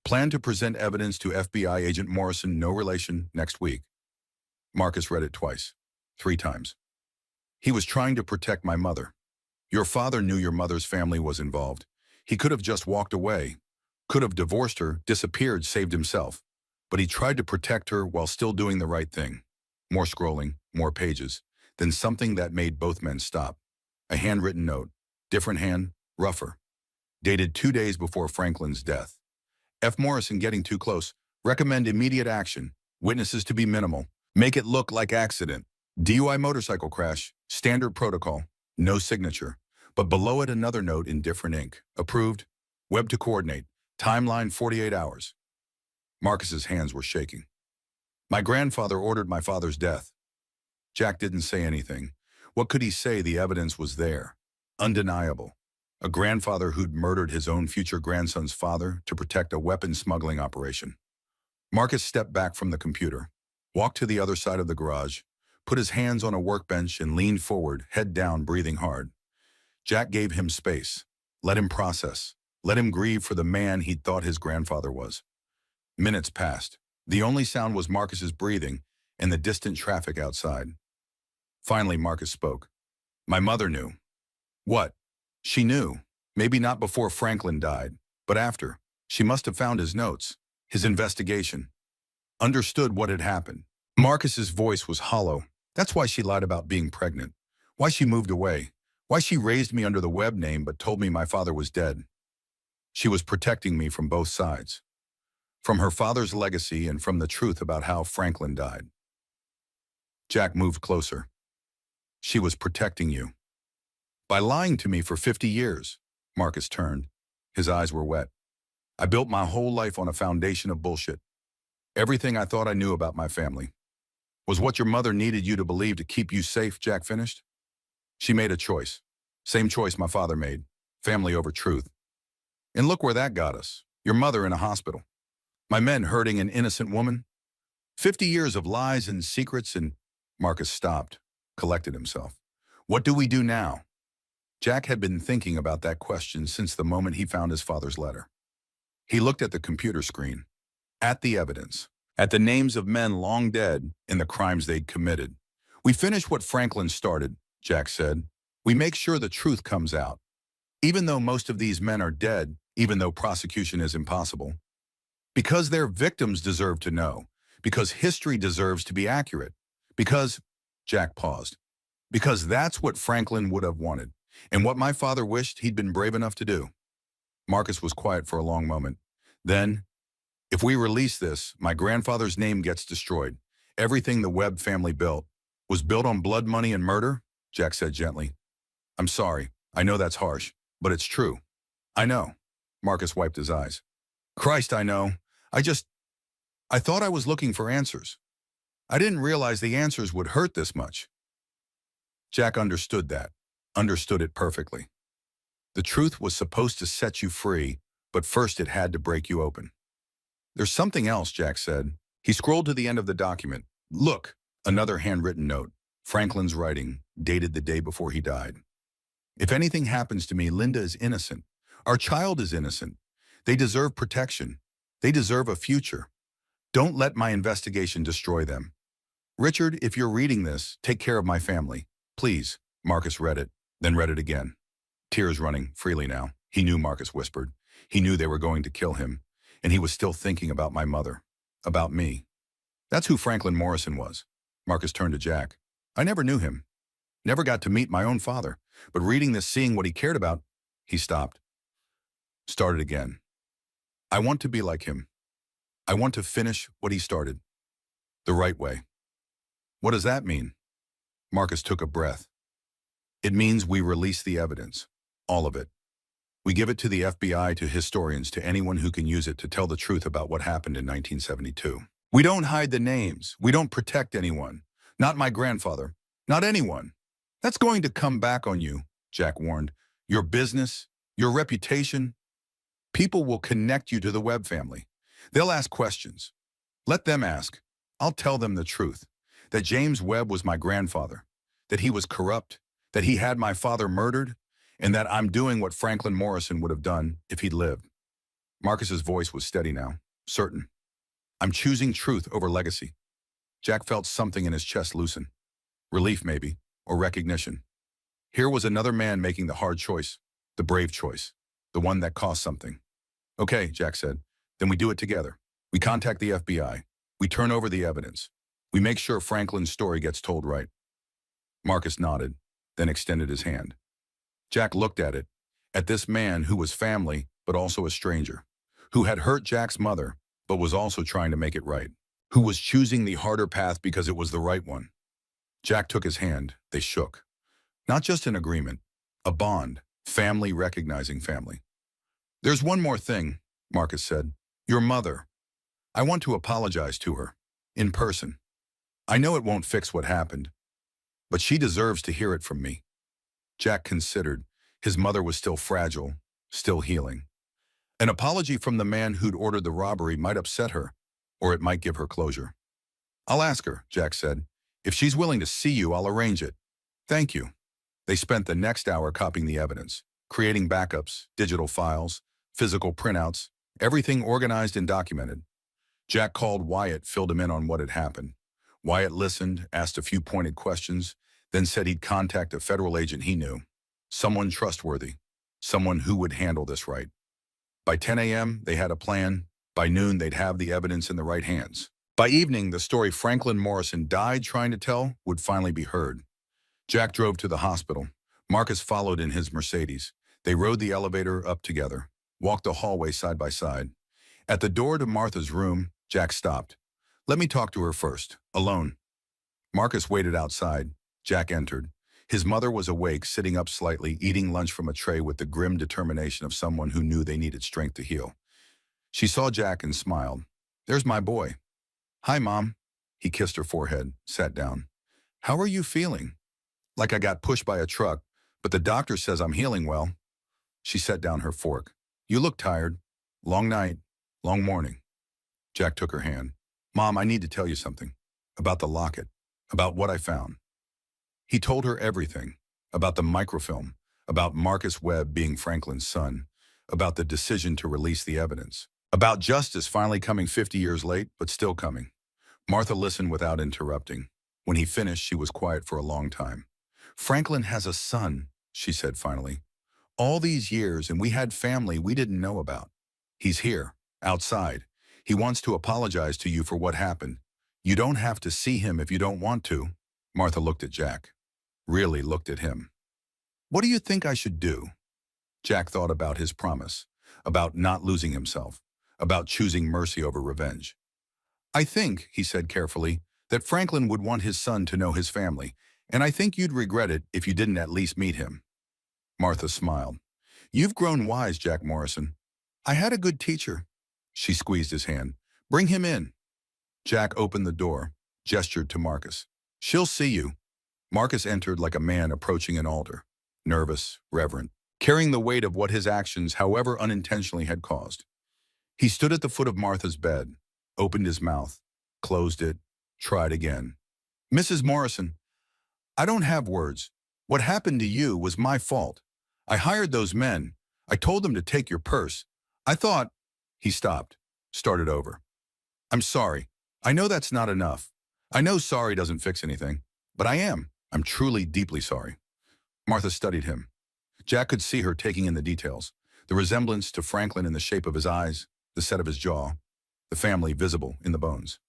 Plan to present evidence to FBI agent Morrison, no relation, next week. Marcus read it twice. 3 times. He was trying to protect my mother. Your father knew your mother's family was involved. He could have just walked away. Could have divorced her, disappeared, saved himself. But he tried to protect her while still doing the right thing. More scrolling, more pages. Then something that made both men stop. A handwritten note. Different hand, rougher. Dated 2 days before Franklin's death. F. Morrison getting too close. Recommend immediate action. Witnesses to be minimal. Make it look like accident. DUI motorcycle crash. Standard protocol. No signature. But below it another note in different ink. Approved. Web to coordinate. Timeline 48 hours. Marcus's hands were shaking. My grandfather ordered my father's death. Jack didn't say anything. What could he say? The evidence was there. Undeniable. A grandfather who'd murdered his own future grandson's father to protect a weapons smuggling operation. Marcus stepped back from the computer, walked to the other side of the garage, put his hands on a workbench and leaned forward, head down, breathing hard. Jack gave him space. Let him process. Let him grieve for the man he'd thought his grandfather was. Minutes passed. The only sound was Marcus's breathing and the distant traffic outside. Finally, Marcus spoke. My mother knew. What? She knew. Maybe not before Franklin died, but after. She must have found his notes, his investigation. Understood what had happened. Marcus's voice was hollow. That's why she lied about being pregnant. Why she moved away. Why she raised me under the Webb name but told me my father was dead. She was protecting me from both sides. From her father's legacy and from the truth about how Franklin died. Jack moved closer. She was protecting you. By lying to me for 50 years, Marcus turned. His eyes were wet. I built my whole life on a foundation of bullshit. Everything I thought I knew about my family. Was what your mother needed you to believe to keep you safe, Jack finished. She made a choice. Same choice my father made. Family over truth. And look where that got us. Your mother in a hospital. My men hurting an innocent woman. 50 years of lies and secrets and... Marcus stopped, collected himself. What do we do now? Jack had been thinking about that question since the moment he found his father's letter. He looked at the computer screen, at the evidence, at the names of men long dead and the crimes they'd committed. We finish what Franklin started, Jack said. We make sure the truth comes out. Even though most of these men are dead, even though prosecution is impossible. Because their victims deserve to know. Because history deserves to be accurate. Because, Jack paused, because that's what Franklin would have wanted. And what my father wished he'd been brave enough to do. Marcus was quiet for a long moment. Then, if we release this, my grandfather's name gets destroyed. Everything the Webb family built was built on blood money and murder, Jack said gently. I'm sorry. I know that's harsh, but it's true. I know. Marcus wiped his eyes. Christ, I know. I thought I was looking for answers. I didn't realize the answers would hurt this much. Jack understood that. Understood it perfectly. The truth was supposed to set you free, but first it had to break you open. There's something else, Jack said. He scrolled to the end of the document. Look, another handwritten note. Franklin's writing, dated the day before he died. If anything happens to me, Linda is innocent. Our child is innocent. They deserve protection. They deserve a future. Don't let my investigation destroy them. Richard, if you're reading this, take care of my family. Please. Marcus read it, then read it again. Tears running freely now. He knew, Marcus whispered. He knew they were going to kill him, and he was still thinking about my mother, about me. That's who Franklin Morrison was. Marcus turned to Jack. I never knew him. Never got to meet my own father, but reading this, seeing what he cared about, he stopped. Started again. I want to be like him. I want to finish what he started. The right way. What does that mean? Marcus took a breath. It means we release the evidence. All of it. We give it to the FBI, to historians, to anyone who can use it to tell the truth about what happened in 1972. We don't hide the names. We don't protect anyone. Not my grandfather. Not anyone. That's going to come back on you, Jack warned. Your business, your reputation. People will connect you to the Webb family. They'll ask questions. Let them ask. I'll tell them the truth. That James Webb was my grandfather. That he was corrupt. that he had my father murdered, and that I'm doing what Franklin Morrison would have done if he'd lived. Marcus's voice was steady now, certain. I'm choosing truth over legacy. Jack felt something in his chest loosen. Relief, maybe, or recognition. Here was another man making the hard choice, the brave choice, the one that cost something. Okay, Jack said, then we do it together. We contact the FBI. We turn over the evidence. We make sure Franklin's story gets told right. Marcus nodded, then extended his hand. Jack looked at this man who was family, but also a stranger, who had hurt Jack's mother, but was also trying to make it right, who was choosing the harder path because it was the right one. Jack took his hand. They shook. Not just an agreement, a bond, family recognizing family. There's one more thing, Marcus said. Your mother. I want to apologize to her, in person. I know it won't fix what happened, but she deserves to hear it from me. Jack considered. His mother was still fragile, still healing. An apology from the man who'd ordered the robbery might upset her, or it might give her closure. I'll ask her, Jack said. If she's willing to see you, I'll arrange it. Thank you. They spent the next hour copying the evidence, creating backups, digital files, physical printouts, everything organized and documented. Jack called Wyatt, filled him in on what had happened. Wyatt listened, asked a few pointed questions, then said he'd contact a federal agent he knew, someone trustworthy, someone who would handle this right. By 10 a.m., they had a plan. By noon, they'd have the evidence in the right hands. By evening, the story Franklin Morrison died trying to tell would finally be heard. Jack drove to the hospital. Marcus followed in his Mercedes. They rode the elevator up together, walked the hallway side by side. At the door to Martha's room, Jack stopped. Let me talk to her first, alone. Marcus waited outside. Jack entered. His mother was awake, sitting up slightly, eating lunch from a tray with the grim determination of someone who knew they needed strength to heal. She saw Jack and smiled. There's my boy. Hi, Mom. He kissed her forehead, sat down. How are you feeling? Like I got pushed by a truck, but the doctor says I'm healing well. She set down her fork. You look tired. Long night, long morning. Jack took her hand. Mom, I need to tell you something. About the locket. About what I found. He told her everything. About the microfilm. About Marcus Webb being Franklin's son. About the decision to release the evidence. About justice finally coming 50 years late, but still coming. Martha listened without interrupting. When he finished, she was quiet for a long time. Franklin has a son, she said finally. All these years, and we had family we didn't know about. He's here, outside. He wants to apologize to you for what happened. You don't have to see him if you don't want to. Martha looked at Jack. Really looked at him. What do you think I should do? Jack thought about his promise, about not losing himself, about choosing mercy over revenge. I think, he said carefully, that Franklin would want his son to know his family, and I think you'd regret it if you didn't at least meet him. Martha smiled. You've grown wise, Jack Morrison. I had a good teacher. She squeezed his hand. Bring him in. Jack opened the door, gestured to Marcus. She'll see you. Marcus entered like a man approaching an altar, nervous, reverent, carrying the weight of what his actions, however unintentionally, had caused. He stood at the foot of Martha's bed, opened his mouth, closed it, tried again. Mrs. Morrison, I don't have words. What happened to you was my fault. I hired those men. I told them to take your purse. I thought... He stopped, started over. I'm sorry. I know that's not enough. I know sorry doesn't fix anything, but I am. I'm truly, deeply sorry. Martha studied him. Jack could see her taking in the details, the resemblance to Franklin in the shape of his eyes, the set of his jaw, the family visible in the bones.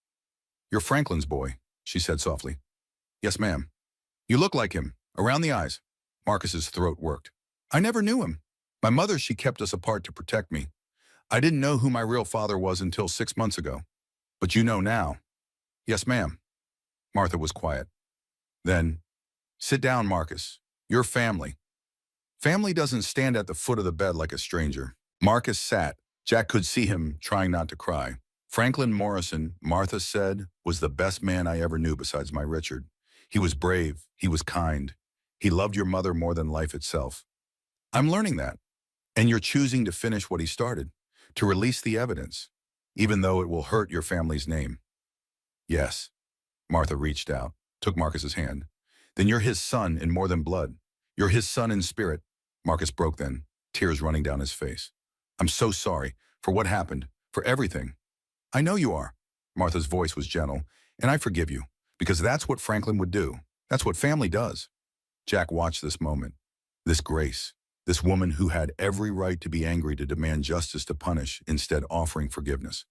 You're Franklin's boy, she said softly. Yes, ma'am. You look like him, around the eyes. Marcus's throat worked. I never knew him. My mother, she kept us apart to protect me. I didn't know who my real father was until 6 months ago. But you know now. Yes, ma'am. Martha was quiet. Then, sit down, Marcus. You're family. Family doesn't stand at the foot of the bed like a stranger. Marcus sat. Jack could see him trying not to cry. Franklin Morrison, Martha said, was the best man I ever knew besides my Richard. He was brave. He was kind. He loved your mother more than life itself. I'm learning that. And you're choosing to finish what he started, to release the evidence, even though it will hurt your family's name. Yes. Martha reached out, took Marcus's hand. Then you're his son in more than blood. You're his son in spirit. Marcus broke then, tears running down his face. I'm so sorry for what happened, for everything. I know you are. Martha's voice was gentle, and I forgive you, because that's what Franklin would do. That's what family does. Jack watched this moment, this grace, this woman who had every right to be angry to demand justice to punish, instead offering forgiveness.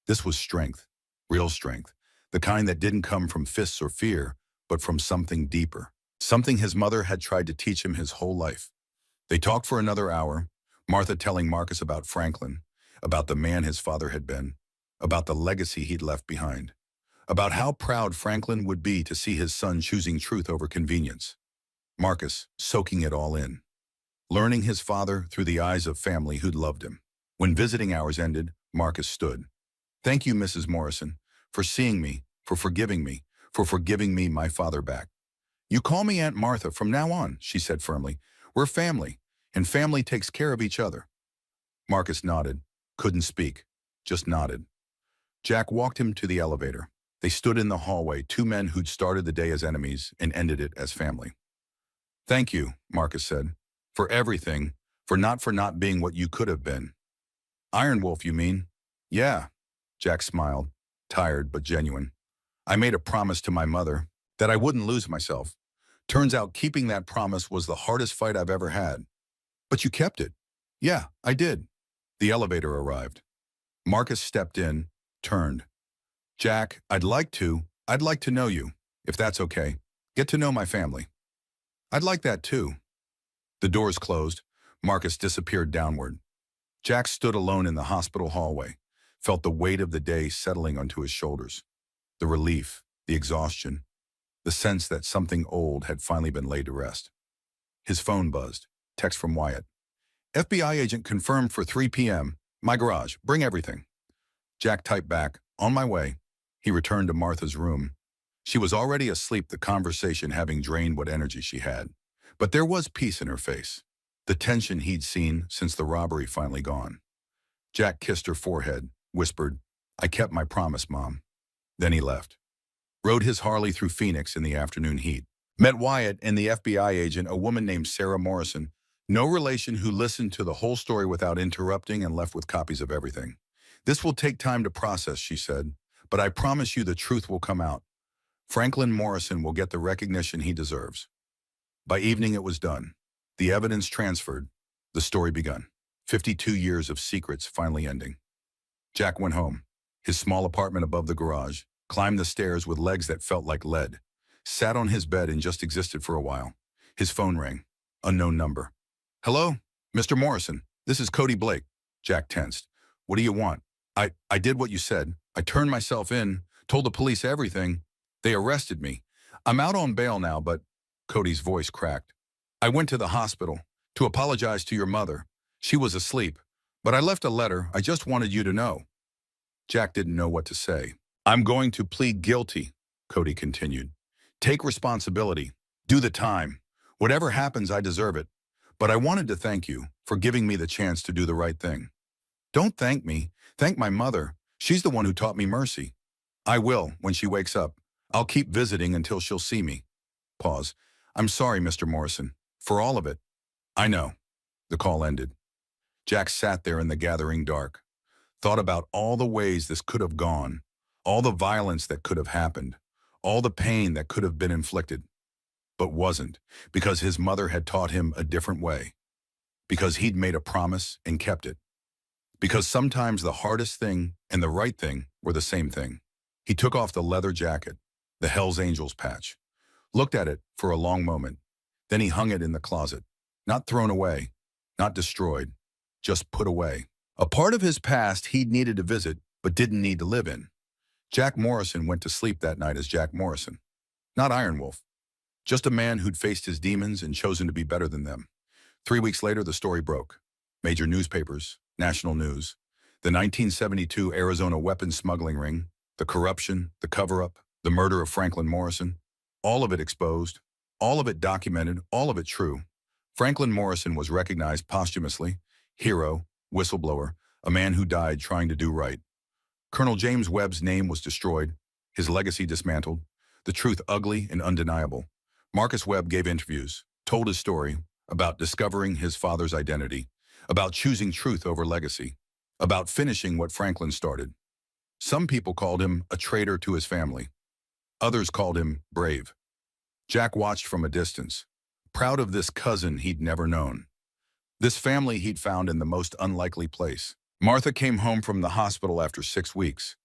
This was strength, real strength, the kind that didn't come from fists or fear, but from something deeper, something his mother had tried to teach him his whole life. They talked for another hour, Martha telling Marcus about Franklin, about the man his father had been, about the legacy he'd left behind, about how proud Franklin would be to see his son choosing truth over convenience. Marcus, soaking it all in, learning his father through the eyes of family who'd loved him. When visiting hours ended, Marcus stood. Thank you, Mrs. Morrison, for seeing me, for forgiving me, my father back. You call me Aunt Martha from now on, she said firmly. We're family, and family takes care of each other. Marcus nodded, couldn't speak, just nodded. Jack walked him to the elevator. They stood in the hallway, two men who'd started the day as enemies and ended it as family. Thank you, Marcus said, for everything, for not being what you could have been. Iron Wolf, you mean? Yeah, Jack smiled, tired but genuine. I made a promise to my mother that I wouldn't lose myself. Turns out keeping that promise was the hardest fight I've ever had. But you kept it. Yeah, I did. The elevator arrived. Marcus stepped in, turned. Jack, I'd like to know you, if that's okay. Get to know my family. I'd like that too. The doors closed. Marcus disappeared downward. Jack stood alone in the hospital hallway, felt the weight of the day settling onto his shoulders. The relief, the exhaustion, the sense that something old had finally been laid to rest. His phone buzzed. Text from Wyatt. FBI agent confirmed for 3 p.m. My garage. Bring everything. Jack typed back, on my way. He returned to Martha's room. She was already asleep, the conversation having drained what energy she had. But there was peace in her face. The tension he'd seen since the robbery finally gone. Jack kissed her forehead, whispered, I kept my promise, Mom. Then he left. Rode his Harley through Phoenix in the afternoon heat. Met Wyatt and the FBI agent, a woman named Sarah Morrison, no relation, who listened to the whole story without interrupting and left with copies of everything. This will take time to process, she said, but I promise you the truth will come out. Franklin Morrison will get the recognition he deserves. By evening it was done. The evidence transferred. The story begun. 52 years of secrets finally ending. Jack went home. His small apartment above the garage, climbed the stairs with legs that felt like lead, sat on his bed and just existed for a while. His phone rang. Unknown number. Hello? Mr. Morrison, this is Cody Blake. Jack tensed. What do you want? I did what you said. I turned myself in, told the police everything. They arrested me. I'm out on bail now, but... Cody's voice cracked. I went to the hospital to apologize to your mother. She was asleep, but I left a letter. I just wanted you to know. Jack didn't know what to say. I'm going to plead guilty, Cody continued. Take responsibility. Do the time. Whatever happens, I deserve it. But I wanted to thank you for giving me the chance to do the right thing. Don't thank me. Thank my mother. She's the one who taught me mercy. I will when she wakes up. I'll keep visiting until she'll see me. Pause. I'm sorry, Mr. Morrison, for all of it. I know. The call ended. Jack sat there in the gathering dark, thought about all the ways this could have gone, all the violence that could have happened, all the pain that could have been inflicted, but wasn't, because his mother had taught him a different way, because he'd made a promise and kept it, because sometimes the hardest thing and the right thing were the same thing. He took off the leather jacket, the Hells Angels patch, looked at it for a long moment. Then he hung it in the closet, not thrown away, not destroyed, just put away. A part of his past he'd needed to visit, but didn't need to live in. Jack Morrison went to sleep that night as Jack Morrison, not Iron Wolf, just a man who'd faced his demons and chosen to be better than them. 3 weeks later, the story broke. Major newspapers, national news, the 1972 Arizona weapons smuggling ring, the corruption, the cover-up, the murder of Franklin Morrison, all of it exposed, all of it documented, all of it true. Franklin Morrison was recognized posthumously, hero, whistleblower, a man who died trying to do right. Colonel James Webb's name was destroyed, his legacy dismantled, the truth ugly and undeniable. Marcus Webb gave interviews, told his story about discovering his father's identity, about choosing truth over legacy, about finishing what Franklin started. Some people called him a traitor to his family. Others called him brave. Jack watched from a distance, proud of this cousin he'd never known, this family he'd found in the most unlikely place. Martha came home from the hospital after 6 weeks.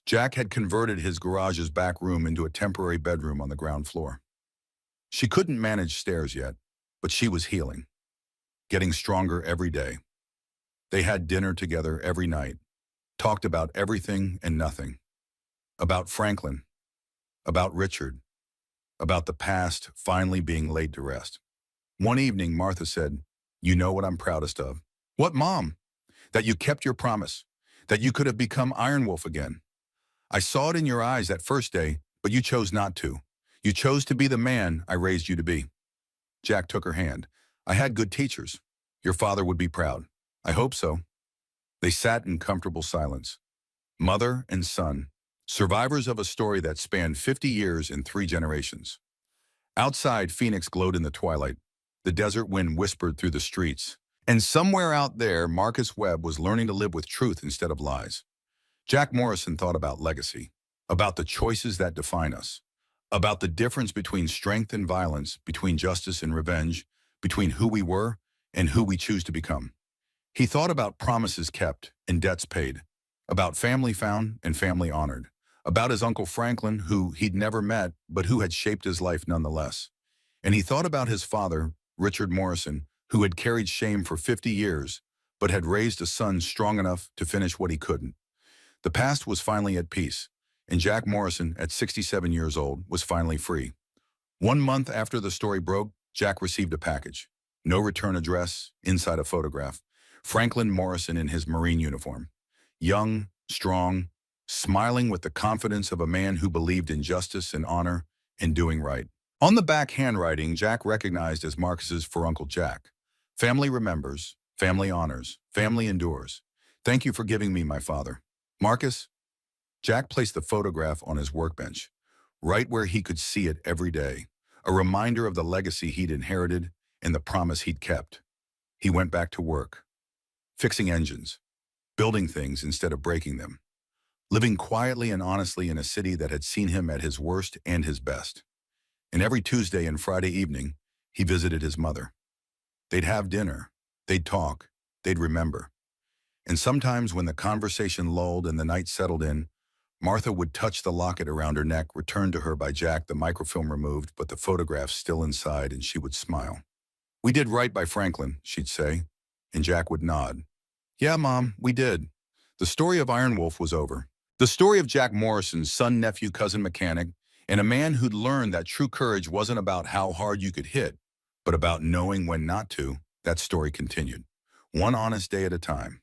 Jack had converted his garage's back room into a temporary bedroom on the ground floor. She couldn't manage stairs yet, but she was healing, getting stronger every day. They had dinner together every night, talked about everything and nothing, about Franklin, about Richard, about the past finally being laid to rest. One evening, Martha said, "You know what I'm proudest of?" "What, Mom?" "That you kept your promise, that you could have become Iron Wolf again. I saw it in your eyes that first day, but you chose not to. You chose to be the man I raised you to be." Jack took her hand. "I had good teachers. Your father would be proud." "I hope so." They sat in comfortable silence. Mother and son, survivors of a story that spanned 50 years and 3 generations. Outside, Phoenix glowed in the twilight. The desert wind whispered through the streets. And somewhere out there, Marcus Webb was learning to live with truth instead of lies. Jack Morrison thought about legacy, about the choices that define us, about the difference between strength and violence, between justice and revenge, between who we were and who we choose to become. He thought about promises kept and debts paid, about family found and family honored, about his Uncle Franklin, who he'd never met, but who had shaped his life nonetheless. And he thought about his father, Richard Morrison, who had carried shame for 50 years, but had raised a son strong enough to finish what he couldn't. The past was finally at peace, and Jack Morrison, at 67 years old, was finally free. 1 month after the story broke, Jack received a package. No return address, inside a photograph. Franklin Morrison in his Marine uniform. Young, strong, smiling with the confidence of a man who believed in justice and honor and doing right. On the back handwriting, Jack recognized as Marcus's for Uncle Jack. "Family remembers, family honors, family endures. Thank you for giving me my father. Marcus." Jack placed the photograph on his workbench, right where he could see it every day, a reminder of the legacy he'd inherited and the promise he'd kept. He went back to work, fixing engines, building things instead of breaking them, living quietly and honestly in a city that had seen him at his worst and his best. And every Tuesday and Friday evening, he visited his mother. They'd have dinner, they'd talk, they'd remember. And sometimes when the conversation lulled and the night settled in, Martha would touch the locket around her neck, returned to her by Jack, the microfilm removed, but the photograph still inside, and she would smile. "We did right by Franklin," she'd say, and Jack would nod. "Yeah, Mom, we did." The story of Iron Wolf was over. The story of Jack Morrison's son, nephew, cousin mechanic, and a man who'd learned that true courage wasn't about how hard you could hit, but about knowing when not to, that story continued, one honest day at a time.